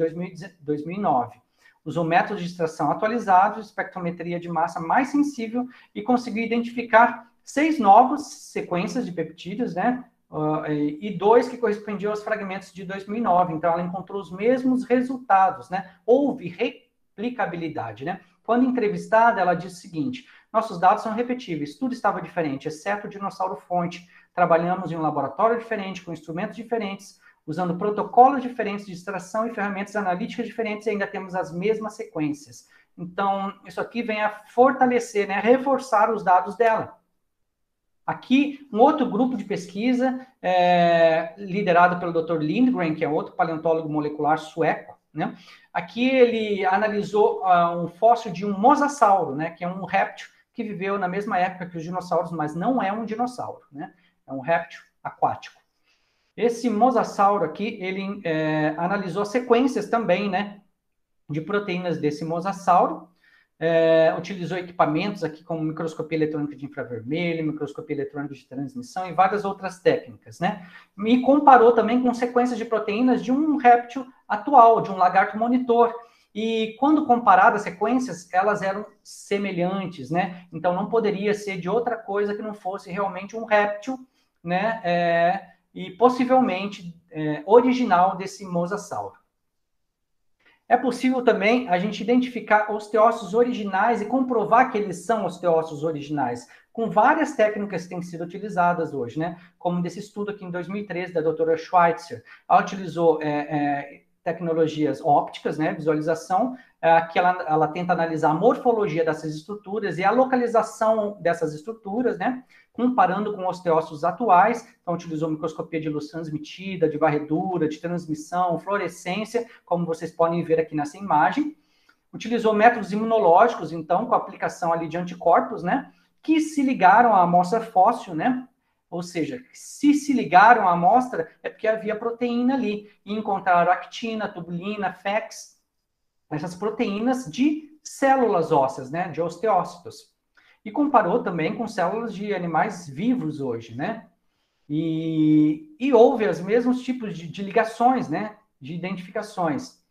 2009. Usou métodos de extração atualizados, espectrometria de massa mais sensível e conseguiu identificar 6 novas sequências de peptídeos, né? E 2 que correspondiam aos fragmentos de 2009. Então, ela encontrou os mesmos resultados, né? Houve replicabilidade, né? Quando entrevistada, ela disse o seguinte: nossos dados são repetíveis, tudo estava diferente, exceto o dinossauro-fonte. Trabalhamos em um laboratório diferente, com instrumentos diferentes, usando protocolos diferentes de extração e ferramentas analíticas diferentes, e ainda temos as mesmas sequências. Então, isso aqui vem a fortalecer, né, reforçar os dados dela. Aqui, um outro grupo de pesquisa, liderado pelo Dr. Lindgren, que é outro paleontólogo molecular sueco, né? Aqui ele analisou um fóssil de um mosasauro, né, que é um réptil que viveu na mesma época que os dinossauros, mas não é um dinossauro, né? É um réptil aquático. Esse mosasauro aqui, ele analisou sequências também, né, de proteínas desse mosasauro, utilizou equipamentos aqui como microscopia eletrônica de infravermelho, microscopia eletrônica de transmissão e várias outras técnicas, né? E comparou também com sequências de proteínas de um réptil atual, de um lagarto monitor. E quando comparadas as sequências, elas eram semelhantes, né? Então não poderia ser de outra coisa que não fosse realmente um réptil, né? E possivelmente original desse mosasauro. É possível também a gente identificar osteócitos originais e comprovar que eles são osteócitos originais, com várias técnicas que têm sido utilizadas hoje, né? Como desse estudo aqui em 2013 da doutora Schweitzer. Ela utilizou tecnologias ópticas, né, visualização, que ela tenta analisar a morfologia dessas estruturas e a localização dessas estruturas, né, comparando com osteócitos atuais. Então, utilizou microscopia de luz transmitida, de varredura, de transmissão, fluorescência, como vocês podem ver aqui nessa imagem. Utilizou métodos imunológicos, então, com a aplicação ali de anticorpos, né, que se ligaram à amostra fóssil, né, ou seja, se ligaram à amostra, é porque havia proteína ali. E encontraram actina, tubulina, FEX, essas proteínas de células ósseas, né, de osteócitos. E comparou também com células de animais vivos hoje, né? E houve os mesmos tipos de ligações, né, de identificações.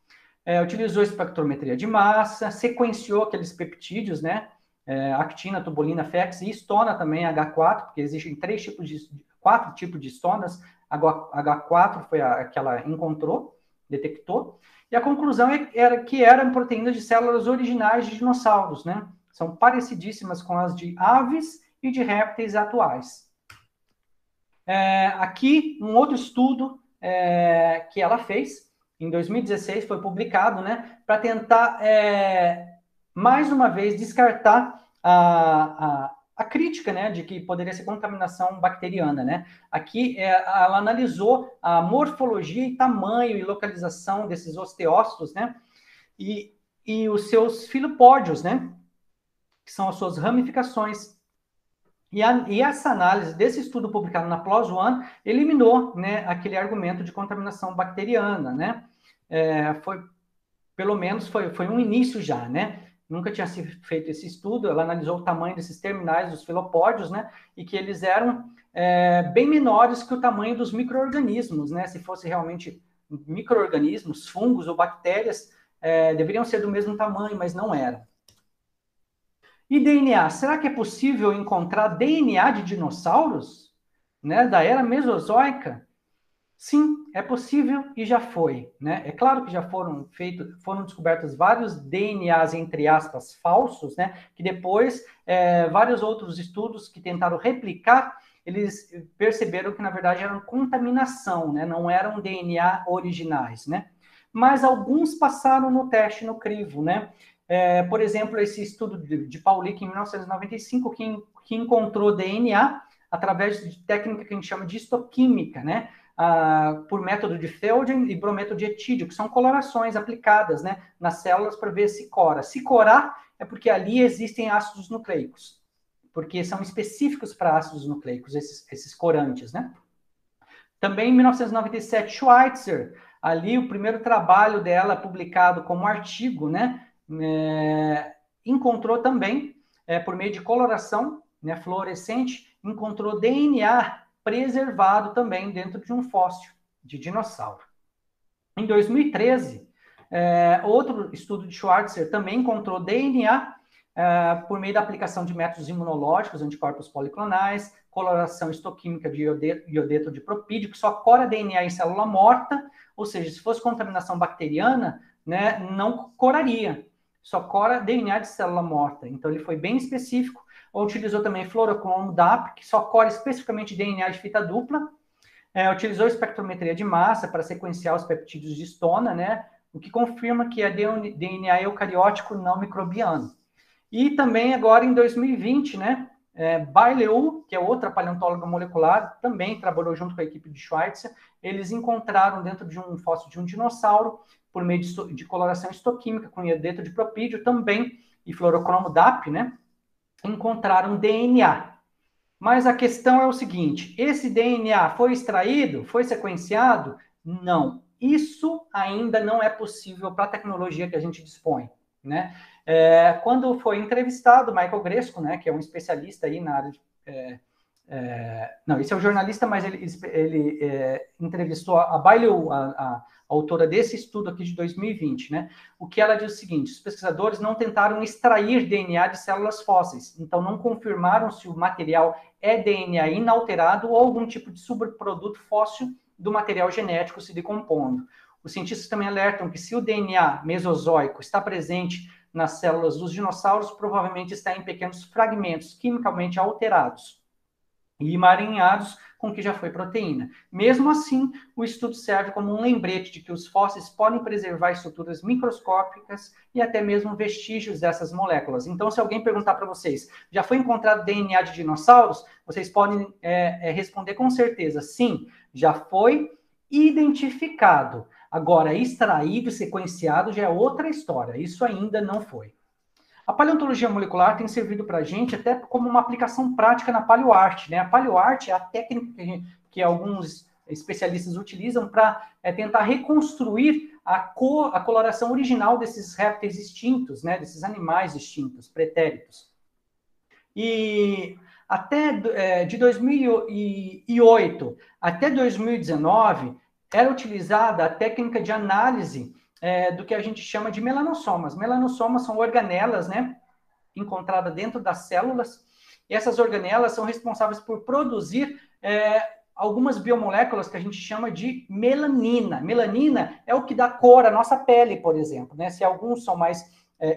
Utilizou espectrometria de massa, sequenciou aqueles peptídeos, né, actina, tubulina, FEX e estona também, H4, porque existem 4 tipos de estonas, H4 foi a que ela encontrou, detectou, e a conclusão era que eram proteínas de células originais de dinossauros, né? São parecidíssimas com as de aves e de répteis atuais. Aqui, um outro estudo que ela fez, em 2016, foi publicado, né, para tentar mais uma vez descartar a crítica, né, de que poderia ser contaminação bacteriana, né? Aqui ela analisou a morfologia e tamanho e localização desses osteócitos, né? E os seus filopódios, né? Que são as suas ramificações. E essa análise desse estudo publicado na PLOS ONE eliminou, né, aquele argumento de contaminação bacteriana, né? Pelo menos foi um início já, né? Nunca tinha sido feito esse estudo. Ela analisou o tamanho desses terminais dos filopódios, né? E que eles eram bem menores que o tamanho dos micro-organismos, né? Se fosse realmente micro-organismos, fungos ou bactérias, deveriam ser do mesmo tamanho, mas não eram. E DNA? Será que é possível encontrar DNA de dinossauros, né, da era Mesozoica? Sim, é possível e já foi, né? É claro que já foram descobertos vários DNAs, entre aspas, falsos, né? Que depois, vários outros estudos que tentaram replicar, eles perceberam que, na verdade, eram contaminação, né? Não eram DNA originais, né? Mas alguns passaram no teste no crivo, né? Por exemplo, esse estudo de Paulick, em 1995, que encontrou DNA através de técnica que a gente chama de histoquímica, né? Por método de Feldman e brometo de etídio, que são colorações aplicadas, né, nas células para ver se cora. Se corar é porque ali existem ácidos nucleicos, porque são específicos para ácidos nucleicos, esses corantes, né? Também em 1997, Schweitzer, ali o primeiro trabalho dela publicado como artigo, né, encontrou também, por meio de coloração, né, fluorescente, encontrou DNA preservado também dentro de um fóssil de dinossauro. Em 2013, outro estudo de Schweitzer também encontrou DNA por meio da aplicação de métodos imunológicos, anticorpos policlonais, coloração histoquímica de iodeto de propídio, que só cora DNA em célula morta, ou seja, se fosse contaminação bacteriana, né, não coraria, só cora DNA de célula morta. Então, ele foi bem específico. Utilizou também fluorocromo DAP, que só cora especificamente DNA de fita dupla. Utilizou espectrometria de massa para sequenciar os peptídeos de histona, né? O que confirma que é DNA eucariótico não microbiano. E também agora em 2020, né? Baileu, que é outra paleontóloga molecular, também trabalhou junto com a equipe de Schweitzer. Eles encontraram dentro de um fóssil de um dinossauro, por meio de coloração histoquímica com iodeto de propídio também, e fluorocromo DAP, né? Encontraram DNA. Mas a questão é o seguinte, esse DNA foi extraído? Foi sequenciado? Não. Isso ainda não é possível para a tecnologia que a gente dispõe, né? Quando foi entrevistado Michael Gresco, né, que é um especialista aí na área de... não, esse é o jornalista, mas ele entrevistou a Baileu, a autora desse estudo aqui de 2020, né? O que ela diz é o seguinte: os pesquisadores não tentaram extrair DNA de células fósseis, então não confirmaram se o material é DNA inalterado ou algum tipo de subproduto fóssil do material genético se decompondo. Os cientistas também alertam que se o DNA mesozoico está presente nas células dos dinossauros, provavelmente está em pequenos fragmentos quimicamente alterados e emaranhados com o que já foi proteína. Mesmo assim, o estudo serve como um lembrete de que os fósseis podem preservar estruturas microscópicas e até mesmo vestígios dessas moléculas. Então, se alguém perguntar para vocês, já foi encontrado DNA de dinossauros? Vocês podem responder com certeza, sim, já foi identificado. Agora, extraído e sequenciado já é outra história. Isso ainda não foi. A paleontologia molecular tem servido para a gente até como uma aplicação prática na paleoarte, né? A paleoarte é a técnica que alguns especialistas utilizam para tentar reconstruir a coloração original desses répteis extintos, né? Desses animais extintos, pretéritos. E até de 2008 até 2019 era utilizada a técnica de análise do que a gente chama de melanossomas. Melanossomas são organelas, né, encontradas dentro das células, e essas organelas são responsáveis por produzir algumas biomoléculas que a gente chama de melanina. Melanina é o que dá cor à nossa pele, por exemplo, né? Se alguns são mais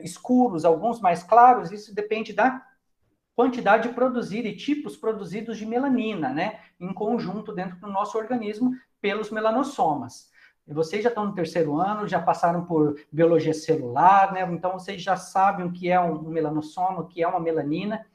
escuros, alguns mais claros, isso depende da quantidade de produzir e tipos produzidos de melanina, né, em conjunto dentro do nosso organismo pelos melanossomas. vocês já estão no terceiro ano, já passaram por biologia celular, né? Então vocês já sabem o que é um melanossoma, o que é uma melanina.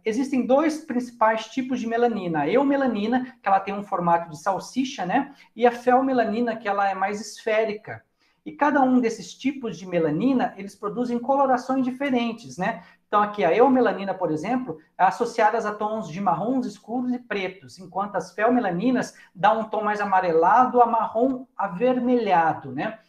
Existem dois principais tipos de melanina. A eumelanina, que ela tem um formato de salsicha, né? E a felmelanina, que ela é mais esférica. E cada um desses tipos de melanina, eles produzem colorações diferentes, né? Então, aqui a eumelanina, por exemplo, é associada a tons de marrons escuros e pretos, enquanto as felmelaninas dão um tom mais amarelado a marrom avermelhado, né?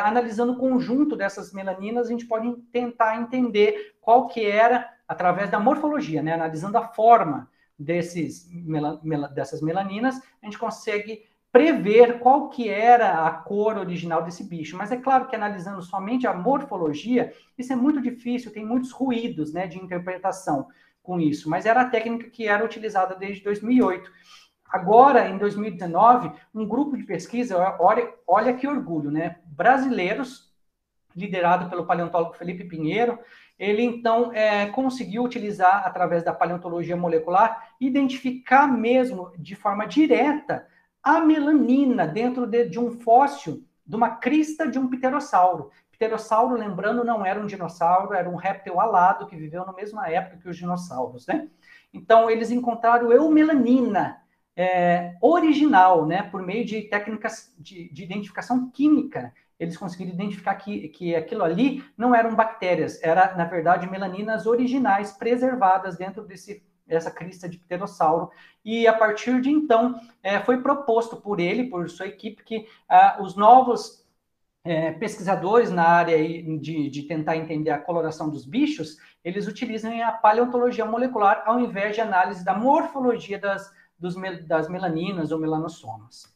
Analisando o conjunto dessas melaninas, a gente pode tentar entender qual que era, através da morfologia, né? Analisando a forma dessas melaninas, a gente consegue prever qual que era a cor original desse bicho. Mas é claro que analisando somente a morfologia, isso é muito difícil, tem muitos ruídos, né, de interpretação com isso. Mas era a técnica que era utilizada desde 2008. Agora, em 2019, um grupo de pesquisa, olha que orgulho, né? Brasileiros, liderado pelo paleontólogo Felipe Pinheiro, ele então conseguiu utilizar, através da paleontologia molecular, identificar mesmo de forma direta a melanina dentro de um fóssil, de uma crista de um pterossauro. Pterossauro, lembrando, não era um dinossauro, era um réptil alado que viveu na mesma época que os dinossauros, né? Então, eles encontraram eumelanina original, né? Por meio de técnicas de identificação química, eles conseguiram identificar que aquilo ali não eram bactérias, era, na verdade, melaninas originais preservadas dentro dessa crista de pterossauro. E, a partir de então, foi proposto por ele, por sua equipe, que os novos pesquisadores na área de tentar entender a coloração dos bichos, eles utilizam a paleontologia molecular ao invés de análise da morfologia das melaninas ou melanossomas.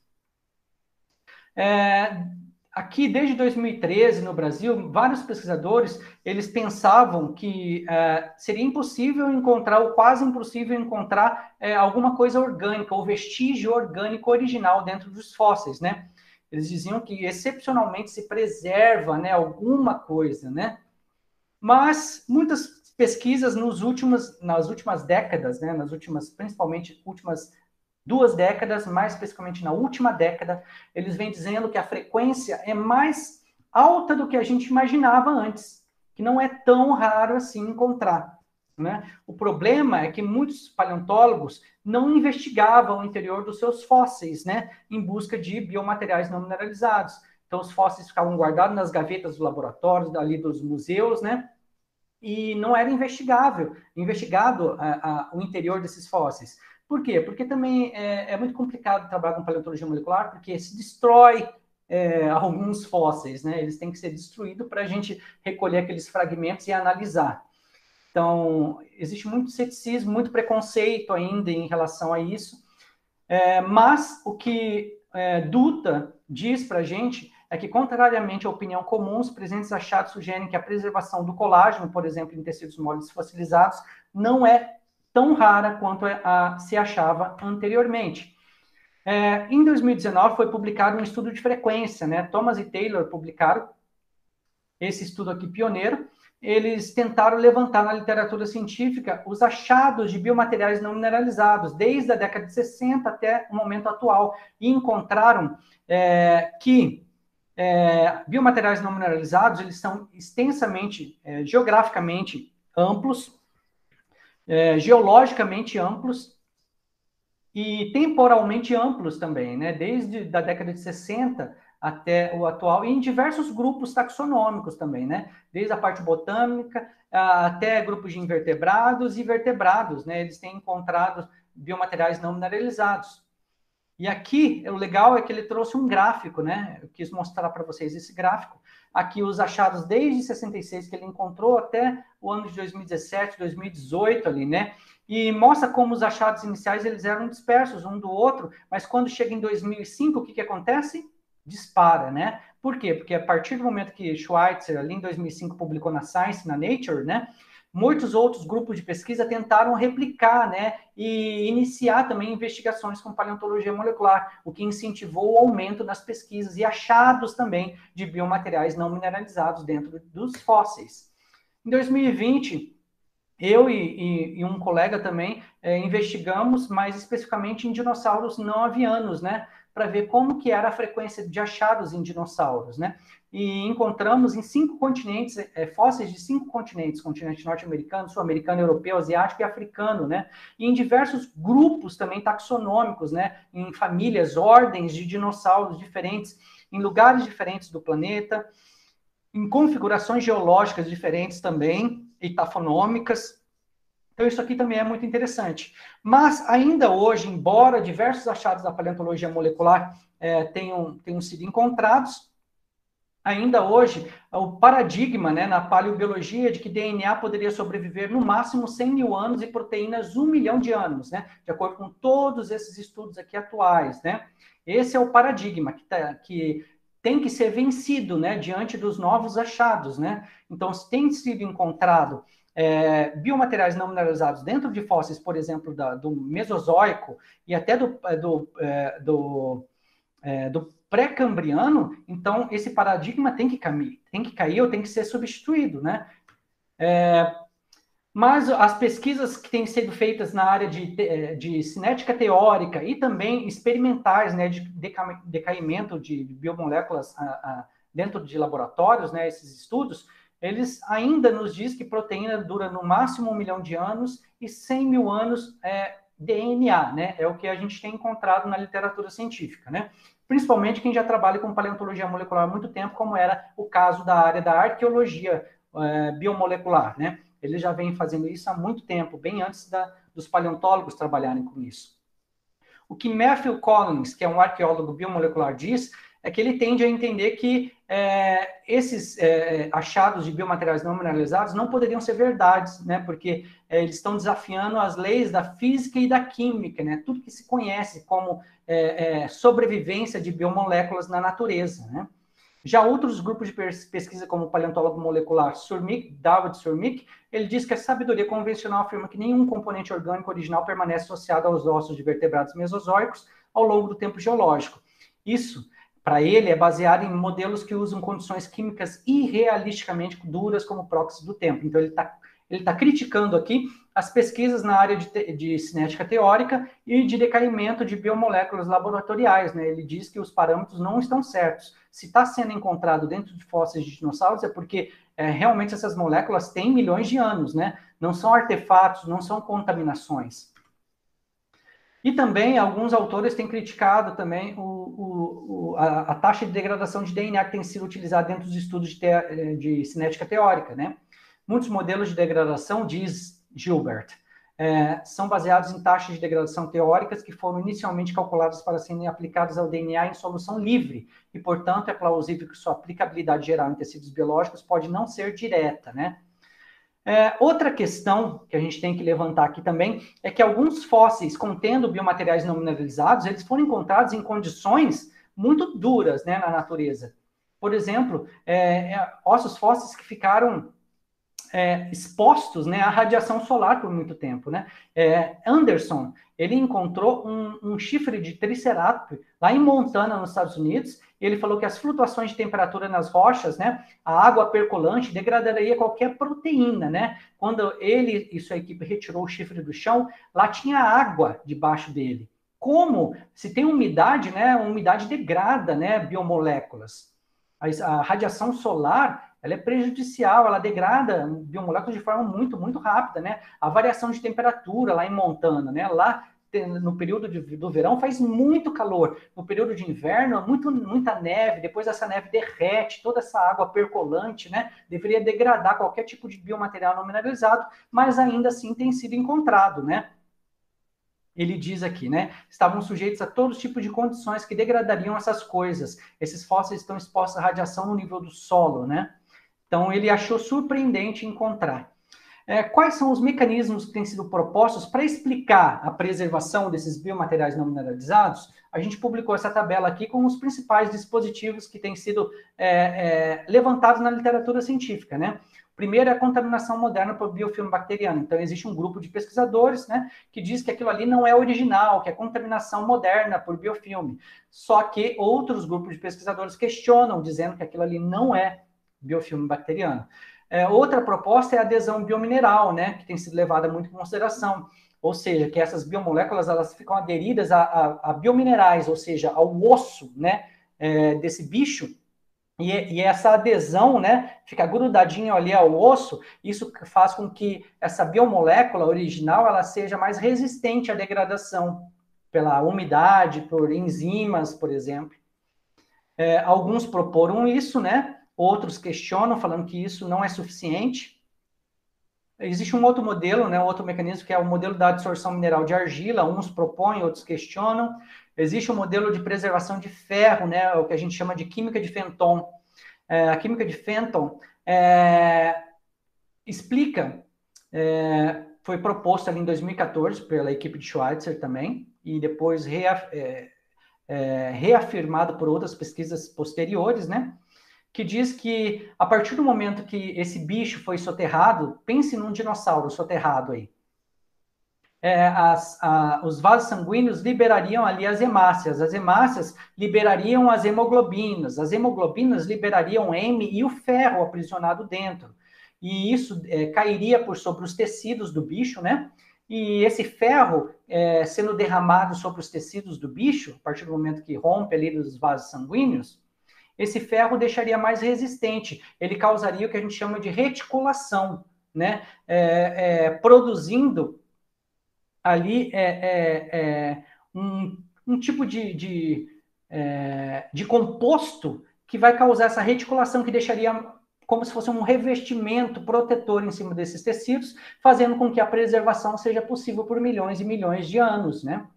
Aqui, desde 2013, no Brasil, vários pesquisadores, eles pensavam que seria impossível encontrar, ou quase impossível encontrar, alguma coisa orgânica, ou vestígio orgânico original dentro dos fósseis, né? Eles diziam que, excepcionalmente, se preserva, né, alguma coisa, né? Mas muitas pesquisas nas últimas décadas, né, principalmente últimas 2 décadas, mais especificamente na última década, eles vêm dizendo que a frequência é mais alta do que a gente imaginava antes, que não é tão raro assim encontrar, né? O problema é que muitos paleontólogos não investigavam o interior dos seus fósseis, né, em busca de biomateriais não mineralizados. Então, os fósseis ficavam guardados nas gavetas dos laboratórios, ali dos museus, né, e não era investigado o interior desses fósseis. Por quê? Porque também é muito complicado trabalhar com paleontologia molecular, porque se destrói alguns fósseis, né? Eles têm que ser destruídos para a gente recolher aqueles fragmentos e analisar. Então, existe muito ceticismo, muito preconceito ainda em relação a isso, mas o que Duta diz para a gente é que, contrariamente à opinião comum, os presentes achados sugerem que a preservação do colágeno, por exemplo, em tecidos moles fossilizados, não é tão rara quanto se achava anteriormente. Em 2019, foi publicado um estudo de frequência, né? Thomas e Taylor publicaram esse estudo aqui pioneiro. Eles tentaram levantar na literatura científica os achados de biomateriais não mineralizados, desde a década de 60 até o momento atual, e encontraram que biomateriais não mineralizados, eles são extensamente, geograficamente amplos, geologicamente amplos e temporalmente amplos também, né? Desde a década de 60 até o atual, e em diversos grupos taxonômicos também, né? Desde a parte botânica até grupos de invertebrados e vertebrados, né? Eles têm encontrado biomateriais não mineralizados. E aqui, o legal é que ele trouxe um gráfico, né? Eu quis mostrar para vocês esse gráfico. Aqui os achados desde 66 que ele encontrou até o ano de 2017, 2018 ali, né? E mostra como os achados iniciais eles eram dispersos um do outro, mas quando chega em 2005, o que acontece? Dispara, né? Por quê? Porque a partir do momento que Schweitzer, ali em 2005, publicou na Science, na Nature, né? Muitos outros grupos de pesquisa tentaram replicar, né, e iniciar também investigações com paleontologia molecular, o que incentivou o aumento das pesquisas e achados também de biomateriais não mineralizados dentro dos fósseis. Em 2020, eu e um colega também investigamos mais especificamente em dinossauros não avianos, né, para ver como que era a frequência de achados em dinossauros, né? E encontramos em 5 continentes, fósseis de 5 continentes, continente norte-americano, sul-americano, europeu, asiático e africano, né? E em diversos grupos também taxonômicos, né? Em famílias, ordens de dinossauros diferentes, em lugares diferentes do planeta, em configurações geológicas diferentes também, e tafonômicas. Então, isso aqui também é muito interessante. Mas, ainda hoje, embora diversos achados da paleontologia molecular tenham sido encontrados, ainda hoje, o paradigma, né, na paleobiologia de que DNA poderia sobreviver no máximo 100 mil anos e proteínas 1 milhão de anos, né, de acordo com todos esses estudos aqui atuais, né. Esse é o paradigma que tem que ser vencido, né, diante dos novos achados, né. Então, se tem sido encontrado biomateriais não mineralizados dentro de fósseis, por exemplo, do Mesozoico e até do pré-cambriano, então esse paradigma tem que cair ou tem que ser substituído, né? Mas as pesquisas que têm sido feitas na área de cinética teórica e também experimentais, né, de decaimento de biomoléculas dentro de laboratórios, né, esses estudos, eles ainda nos diz que proteína dura no máximo 1 milhão de anos e 100 mil anos DNA, né? É o que a gente tem encontrado na literatura científica, né? Principalmente quem já trabalha com paleontologia molecular há muito tempo, como era o caso da área da arqueologia biomolecular, né? Eles já vêm fazendo isso há muito tempo, bem antes dos paleontólogos trabalharem com isso. O que Matthew Collins, que é um arqueólogo biomolecular, diz é que ele tende a entender que esses achados de biomateriais não mineralizados não poderiam ser verdades, né? Porque eles estão desafiando as leis da física e da química, né? Tudo que se conhece como sobrevivência de biomoléculas na natureza, né? Já outros grupos de pesquisa, como o paleontólogo molecular David Surmick, ele diz que a sabedoria convencional afirma que nenhum componente orgânico original permanece associado aos ossos de vertebrados mesozoicos ao longo do tempo geológico. Isso, para ele, é baseado em modelos que usam condições químicas irrealisticamente duras como próximo do tempo. Então, ele está criticando aqui as pesquisas na área de cinética teórica e de decaimento de biomoléculas laboratoriais, né? Ele diz que os parâmetros não estão certos. Se está sendo encontrado dentro de fósseis de dinossauros, é porque realmente essas moléculas têm milhões de anos, né? Não são artefatos, não são contaminações. E também alguns autores têm criticado também a taxa de degradação de DNA que tem sido utilizada dentro dos estudos de cinética teórica, né? Muitos modelos de degradação, diz Gilbert, são baseados em taxas de degradação teóricas que foram inicialmente calculadas para serem aplicadas ao DNA em solução livre, e, portanto, é plausível que sua aplicabilidade geral em tecidos biológicos pode não ser direta, né? Outra questão que a gente tem que levantar aqui também é que alguns fósseis contendo biomateriais não mineralizados, eles foram encontrados em condições muito duras, né, na natureza. Por exemplo, ossos fósseis que ficaram expostos, né, à radiação solar por muito tempo, né? Anderson, ele encontrou um chifre de tricerátops lá em Montana, nos Estados Unidos, e ele falou que as flutuações de temperatura nas rochas, né, a água percolante degradaria qualquer proteína, né? Quando ele e sua equipe retirou o chifre do chão, lá tinha água debaixo dele. Como? Se tem umidade, né, a umidade degrada, né, biomoléculas. A radiação solar, ela é prejudicial, ela degrada biomoléculas de forma muito, muito rápida, né? A variação de temperatura lá em Montana, né? Lá no período do verão faz muito calor, no período de inverno muita neve, depois essa neve derrete, toda essa água percolante, né? Deveria degradar qualquer tipo de biomaterial não mineralizado, mas ainda assim tem sido encontrado, né? Ele diz aqui, né? Estavam sujeitos a todos os tipos de condições que degradariam essas coisas. Esses fósseis estão expostos à radiação no nível do solo, né? Então, ele achou surpreendente encontrar. Quais são os mecanismos que têm sido propostos para explicar a preservação desses biomateriais não mineralizados? A gente publicou essa tabela aqui com os principais dispositivos que têm sido levantados na literatura científica, né? Primeiro é a contaminação moderna por biofilme bacteriano. Então, existe um grupo de pesquisadores, né, que diz que aquilo ali não é original, que é contaminação moderna por biofilme. Só que outros grupos de pesquisadores questionam, dizendo que aquilo ali não é biofilme bacteriano. Outra proposta é a adesão biomineral, né, que tem sido levada muito em consideração. ou seja, que essas biomoléculas elas ficam aderidas a biominerais, ou seja, ao osso, né, desse bicho, e essa adesão, né, fica grudadinho ali ao osso, isso faz com que essa biomolécula original ela seja mais resistente à degradação pela umidade, por enzimas, por exemplo. Alguns proporam isso, né? Outros questionam, falando que isso não é suficiente. Existe um outro modelo, né, um outro mecanismo, que é o modelo da adsorção mineral de argila. Uns propõem, outros questionam. Existe um modelo de preservação de ferro, né, o que a gente chama de química de Fenton. A química de Fenton explica, foi proposto ali em 2014 pela equipe de Schweitzer também, e depois reafirmado por outras pesquisas posteriores, né? Que diz que a partir do momento que esse bicho foi soterrado, pense num dinossauro soterrado aí, os vasos sanguíneos liberariam ali as hemácias liberariam as hemoglobinas liberariam M e o ferro aprisionado dentro. E isso cairia por sobre os tecidos do bicho, né? E esse ferro sendo derramado sobre os tecidos do bicho, a partir do momento que rompe ali dos vasos sanguíneos, esse ferro deixaria mais resistente, ele causaria o que a gente chama de reticulação, né? Produzindo ali um tipo de composto que vai causar essa reticulação, que deixaria como se fosse um revestimento protetor em cima desses tecidos, fazendo com que a preservação seja possível por milhões e milhões de anos, né?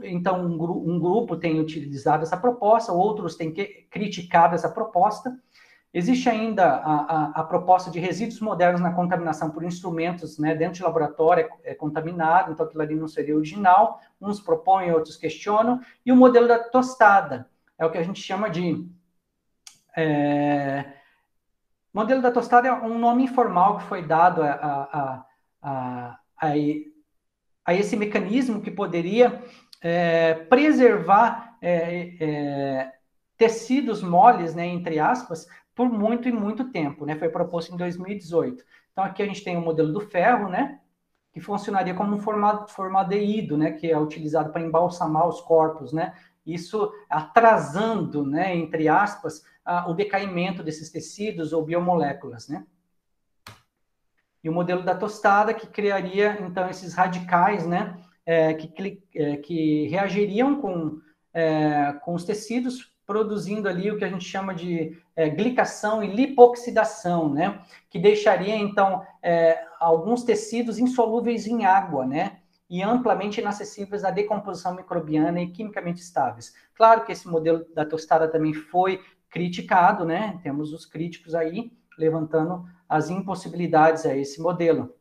Então, um grupo tem utilizado essa proposta, outros têm criticado essa proposta. Existe ainda a proposta de resíduos modernos na contaminação por instrumentos, né, dentro de laboratório contaminado, então aquilo ali não seria original. Uns propõem, outros questionam. E o modelo da tostada é o que a gente chama de... modelo da tostada é um nome informal que foi dado a esse mecanismo que poderia preservar tecidos moles, né, entre aspas, por muito e muito tempo, né? Foi proposto em 2018. Então, aqui a gente tem o modelo do ferro, né, que funcionaria como um formaldeído, né, que é utilizado para embalsamar os corpos, né? Isso atrasando, né, entre aspas, o decaimento desses tecidos ou biomoléculas, né? E o modelo da tostada, que criaria, então, esses radicais, né, que reagiriam com os tecidos, produzindo ali o que a gente chama de glicação e lipoxidação, né, que deixaria, então, alguns tecidos insolúveis em água, né, e amplamente inacessíveis à decomposição microbiana e quimicamente estáveis. Claro que esse modelo da tostada também foi criticado, né, temos os críticos aí levantando as impossibilidades a esse modelo.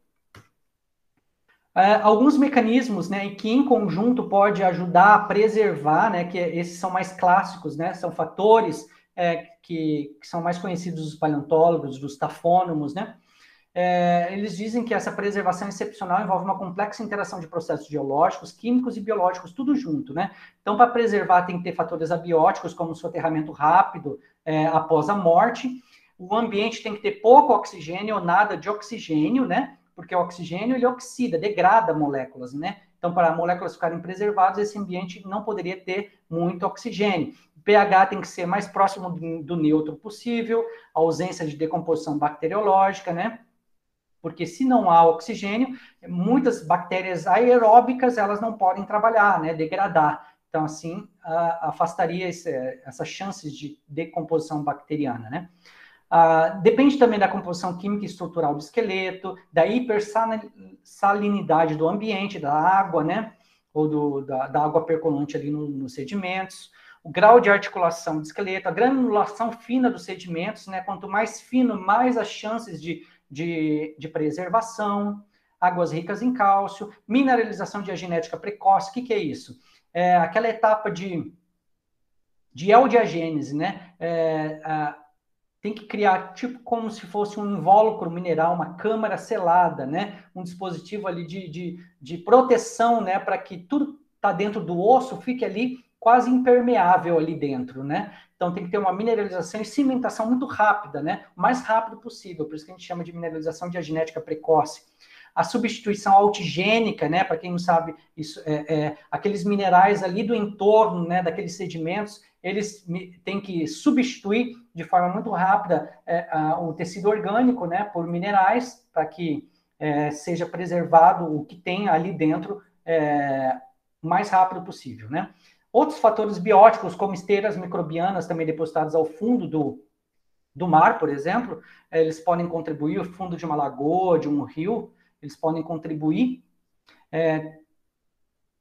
Alguns mecanismos, né, que em conjunto pode ajudar a preservar, né, que esses são mais clássicos, né, são fatores que são mais conhecidos dos paleontólogos, dos tafônomos, né, eles dizem que essa preservação excepcional envolve uma complexa interação de processos geológicos, químicos e biológicos, tudo junto, né? Então, para preservar, tem que ter fatores abióticos, como o soterramento rápido após a morte. O ambiente tem que ter pouco oxigênio ou nada de oxigênio, né? Porque o oxigênio, ele oxida, degrada moléculas, né? Então, para moléculas ficarem preservadas, esse ambiente não poderia ter muito oxigênio. O pH tem que ser mais próximo do neutro possível, ausência de decomposição bacteriológica, né? Porque se não há oxigênio, muitas bactérias aeróbicas, elas não podem trabalhar, né, degradar. Então, assim, afastaria essas chances de decomposição bacteriana, né? Depende também da composição química e estrutural do esqueleto, da hipersalinidade do ambiente, da água, né, ou da água percolante ali nos sedimentos, o grau de articulação do esqueleto, a granulação fina dos sedimentos, né, quanto mais fino, mais as chances de preservação, águas ricas em cálcio, mineralização de genética precoce. O que é isso? Aquela etapa de eudiagênese, né? Tem que criar tipo como se fosse um invólucro mineral, uma câmara selada, né? Um dispositivo ali de proteção, né? Para que tudo que está dentro do osso fique ali quase impermeável ali dentro, né? Então tem que ter uma mineralização e cimentação muito rápida, né? O mais rápido possível, por isso que a gente chama de mineralização diagenética precoce. a substituição altigênica, né? Para quem não sabe, isso aqueles minerais ali do entorno, né? Daqueles sedimentos, eles têm que substituir de forma muito rápida o tecido orgânico, né? Por minerais, para que seja preservado o que tem ali dentro o mais rápido possível, né? Outros fatores bióticos, como esteiras microbianas, também depositadas ao fundo do mar, por exemplo, eles podem contribuir, o fundo de uma lagoa, de um rio, eles podem contribuir.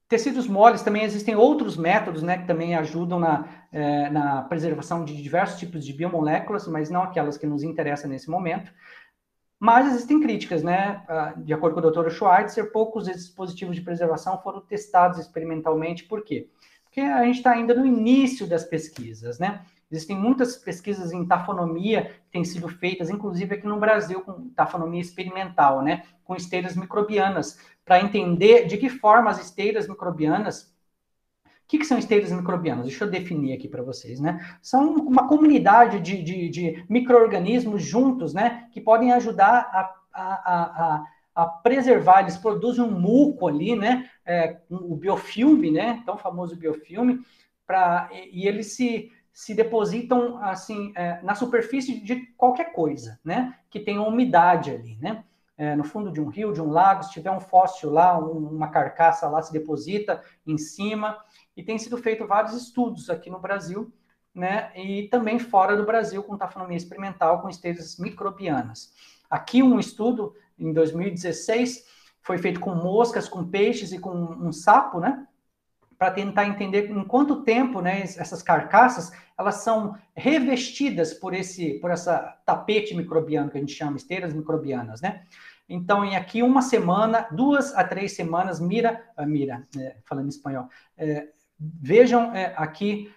Tecidos moles, também existem outros métodos, né, que também ajudam na preservação de diversos tipos de biomoléculas, mas não aquelas que nos interessam nesse momento. Mas existem críticas, né? De acordo com o Dr. Schweitzer, poucos desses dispositivos de preservação foram testados experimentalmente. Por quê? Porque a gente está ainda no início das pesquisas, né? Existem muitas pesquisas em tafonomia que têm sido feitas, inclusive aqui no Brasil, com tafonomia experimental, né? Com esteiras microbianas, para entender de que forma as esteiras microbianas. O que são esteiras microbianas? Deixa eu definir aqui para vocês, né? São uma comunidade de micro-organismos juntos, né? Que podem ajudar a preservar, eles produzem um muco ali, né? O biofilme, né? Tão famoso biofilme, e eles se depositam assim na superfície de qualquer coisa, né? Que tenha umidade ali, né? No fundo de um rio, de um lago, se tiver um fóssil lá, uma carcaça lá, se deposita em cima. E tem sido feito vários estudos aqui no Brasil, né? E também fora do Brasil, com tafonomia experimental com esteiras microbianas. Aqui um estudo, em 2016, foi feito com moscas, com peixes e com um sapo, né? Para tentar entender em quanto tempo, né, essas carcaças elas são revestidas por essa tapete microbiano que a gente chama esteiras microbianas, né? Então, em aqui uma semana, 2 a 3 semanas, falando em espanhol, vejam aqui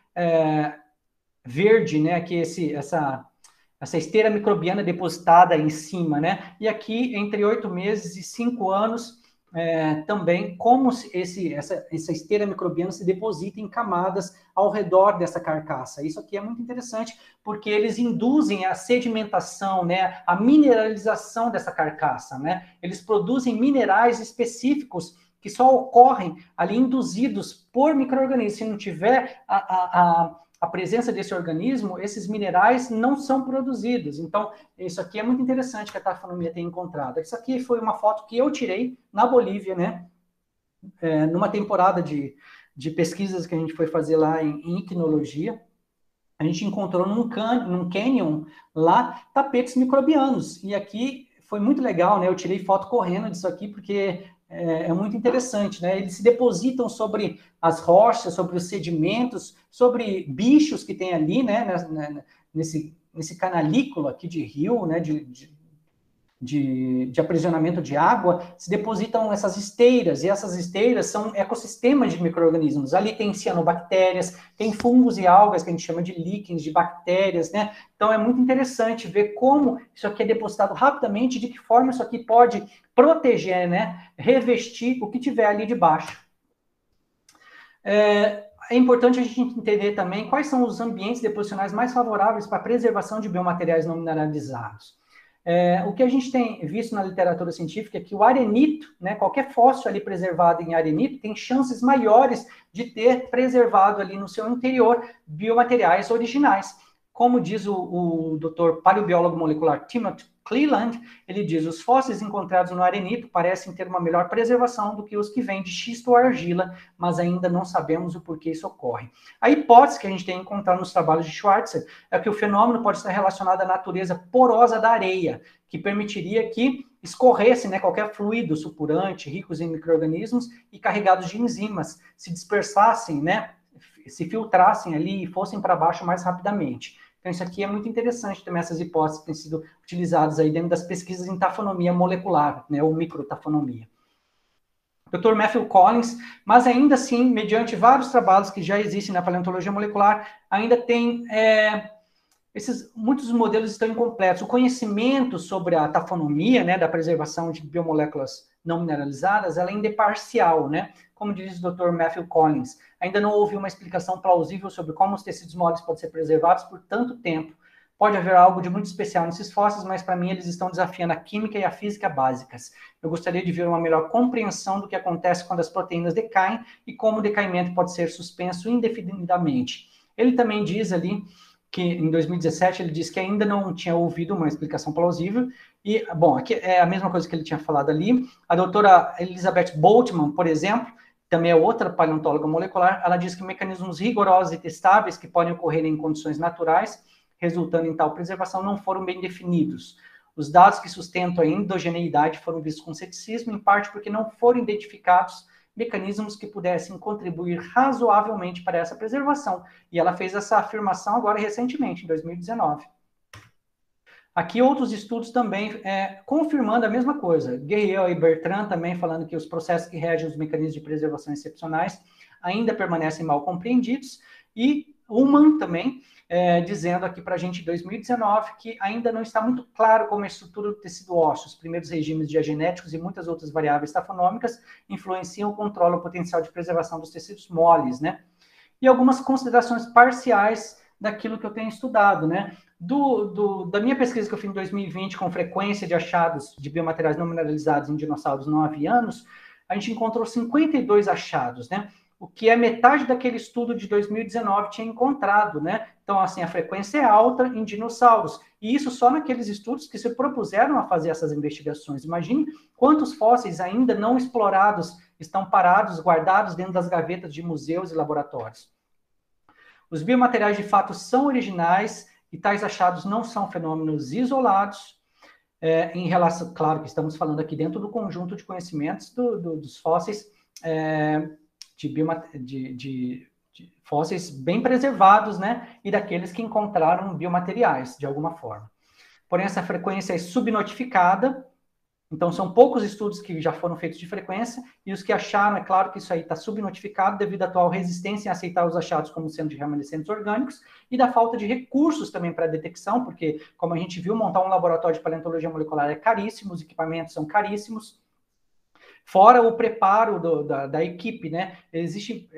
verde, né? Aqui essa esteira microbiana depositada em cima, né? E aqui entre 8 meses e 5 anos também como essa esteira microbiana se deposita em camadas ao redor dessa carcaça. Isso aqui é muito interessante, porque eles induzem a sedimentação, né, a mineralização dessa carcaça, né? Eles produzem minerais específicos que só ocorrem ali induzidos por micro-organismos. Se não tiver a presença desse organismo, esses minerais não são produzidos. Então, isso aqui é muito interessante que a tafonomia tem encontrado. Isso aqui foi uma foto que eu tirei na Bolívia, né? Numa temporada de pesquisas que a gente foi fazer lá em ictinologia. A gente encontrou num canyon lá tapetes microbianos. E aqui foi muito legal, né? Eu tirei foto correndo disso aqui, porque é muito interessante, né? Eles se depositam sobre as rochas, sobre os sedimentos, sobre bichos que tem ali, né? Nesse canalículo aqui de rio, né? De aprisionamento de água, se depositam essas esteiras, e essas esteiras são ecossistemas de micro-organismos. Ali tem cianobactérias, tem fungos e algas, que a gente chama de líquens, de bactérias, né? Então é muito interessante ver como isso aqui é depositado rapidamente, de que forma isso aqui pode proteger, né? Revestir o que tiver ali de baixo. É importante a gente entender também quais são os ambientes deposicionais mais favoráveis para a preservação de biomateriais não mineralizados. O que a gente tem visto na literatura científica é que o arenito, né, qualquer fóssil ali preservado em arenito, tem chances maiores de ter preservado ali no seu interior biomateriais originais. Como diz o Dr. paleobiólogo molecular Timothy Cleland, ele diz: os fósseis encontrados no arenito parecem ter uma melhor preservação do que os que vêm de xisto ou argila, mas ainda não sabemos o porquê isso ocorre. A hipótese que a gente tem encontrado nos trabalhos de Schweitzer é que o fenômeno pode estar relacionado à natureza porosa da areia, que permitiria que escorresse, né, qualquer fluido supurante, ricos em micro-organismos e carregados de enzimas, se dispersassem, né, se filtrassem ali e fossem para baixo mais rapidamente. Então, isso aqui é muito interessante também, essas hipóteses que têm sido utilizadas aí dentro das pesquisas em tafonomia molecular, né, ou microtafonomia. Dr. Matthew Collins, mas ainda assim, mediante vários trabalhos que já existem na paleontologia molecular, ainda tem muitos modelos estão incompletos. O conhecimento sobre a tafonomia, né, da preservação de biomoléculas não mineralizadas, ela ainda é parcial, né? Como diz o Dr. Matthew Collins, ainda não houve uma explicação plausível sobre como os tecidos moles podem ser preservados por tanto tempo. Pode haver algo de muito especial nesses fósseis, mas para mim eles estão desafiando a química e a física básicas. Eu gostaria de ver uma melhor compreensão do que acontece quando as proteínas decaem e como o decaimento pode ser suspenso indefinidamente. Ele também diz ali que em 2017 ele disse que ainda não tinha ouvido uma explicação plausível. E, bom, aqui é a mesma coisa que ele tinha falado ali. A doutora Elizabeth Boltzmann, por exemplo, também é outra paleontóloga molecular, ela diz que mecanismos rigorosos e testáveis que podem ocorrer em condições naturais, resultando em tal preservação, não foram bem definidos. Os dados que sustentam a endogeneidade foram vistos com ceticismo, em parte porque não foram identificados mecanismos que pudessem contribuir razoavelmente para essa preservação. E ela fez essa afirmação agora recentemente, em 2019. Aqui outros estudos também confirmando a mesma coisa. Guerriel e Bertrand também falando que os processos que regem os mecanismos de preservação excepcionais ainda permanecem mal compreendidos. E Ullmann também dizendo aqui para a gente em 2019 que ainda não está muito claro como a estrutura do tecido ósseo, os primeiros regimes diagenéticos e muitas outras variáveis tafonômicas influenciam ou controlam o potencial de preservação dos tecidos moles, né? E algumas considerações parciais daquilo que eu tenho estudado, né? Da minha pesquisa que eu fiz em 2020 com frequência de achados de biomateriais não mineralizados em dinossauros não avianos, a gente encontrou 52 achados, né? O que é metade daquele estudo de 2019 tinha encontrado, né? Então, assim, a frequência é alta em dinossauros. E isso só naqueles estudos que se propuseram a fazer essas investigações. Imagine quantos fósseis ainda não explorados estão parados, guardados dentro das gavetas de museus e laboratórios. Os biomateriais, de fato, são originais e tais achados não são fenômenos isolados. Em relação, claro que estamos falando aqui dentro do conjunto de conhecimentos dos fósseis, de fósseis bem preservados, né? E daqueles que encontraram biomateriais, de alguma forma. Porém, essa frequência é subnotificada, então são poucos estudos que já foram feitos de frequência, e os que acharam, é claro que isso aí está subnotificado devido à atual resistência em aceitar os achados como sendo de remanescentes orgânicos, e da falta de recursos também para a detecção, porque, como a gente viu, montar um laboratório de paleontologia molecular é caríssimo, os equipamentos são caríssimos, fora o preparo da equipe, né? Existe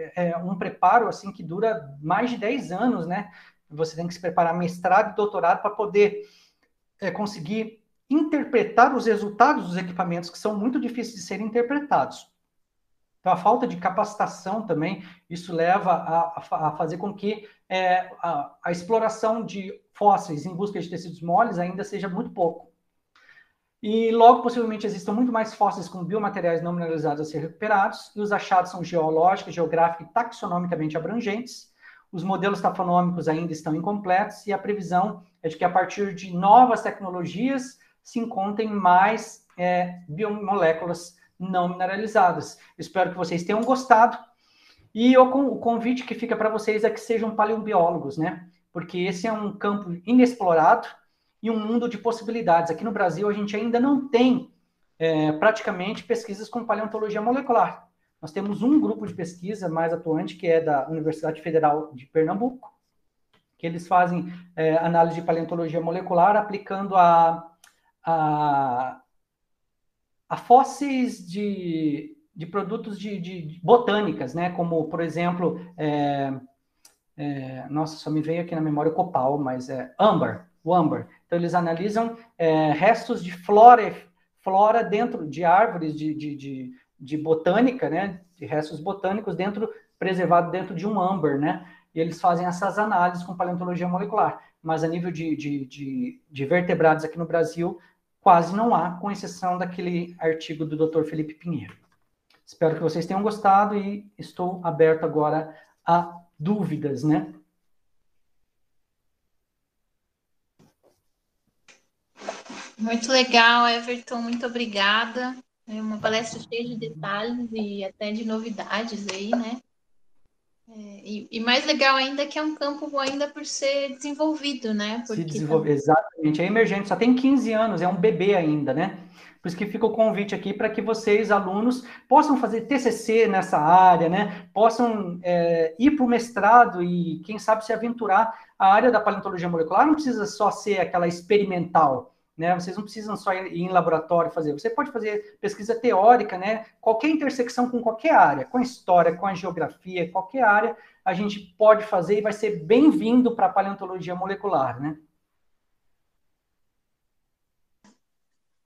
um preparo, assim, que dura mais de 10 anos, né? Você tem que se preparar mestrado e doutorado para poder conseguir interpretar os resultados dos equipamentos, que são muito difíceis de serem interpretados. Então, a falta de capacitação também, isso leva a fazer com que a exploração de fósseis em busca de tecidos moles ainda seja muito pouco. E logo, possivelmente, existam muito mais fósseis com biomateriais não mineralizados a ser recuperados, e os achados são geológicos, geográficos e taxonomicamente abrangentes. Os modelos tafonômicos ainda estão incompletos, e a previsão é de que, a partir de novas tecnologias, se encontrem mais biomoléculas não mineralizadas. Espero que vocês tenham gostado. E o convite que fica para vocês é que sejam paleobiólogos, né? Porque esse é um campo inexplorado e um mundo de possibilidades. Aqui no Brasil, a gente ainda não tem praticamente pesquisas com paleontologia molecular. Nós temos um grupo de pesquisa mais atuante, que é da Universidade Federal de Pernambuco, que eles fazem análise de paleontologia molecular aplicando a fósseis de produtos de botânicas, né? Como, por exemplo, nossa, só me veio aqui na memória o copal, mas âmbar, o âmbar. Então, eles analisam restos de flora dentro de árvores de botânica, né? De restos botânicos preservado dentro de um âmbar, né? E eles fazem essas análises com paleontologia molecular. Mas a nível de vertebrados aqui no Brasil, quase não há, com exceção daquele artigo do Dr. Felipe Pinheiro. Espero que vocês tenham gostado e estou aberto agora a dúvidas, né? Muito legal, Everton, muito obrigada. É uma palestra cheia de detalhes e até de novidades aí, né? E mais legal ainda que é um campo ainda por ser desenvolvido, né? Se desenvolver, exatamente. É emergente, só tem 15 anos, é um bebê ainda, né? Por isso que fica o convite aqui para que vocês, alunos, possam fazer TCC nessa área, né? Possam ir para o mestrado e, quem sabe, se aventurar. A área da paleontologia molecular não precisa só ser aquela experimental, né? Vocês não precisam só ir em laboratório fazer. Você pode fazer pesquisa teórica, né? Qualquer intersecção com qualquer área, com a história, com a geografia, qualquer área, a gente pode fazer e vai ser bem-vindo para a paleontologia molecular, né?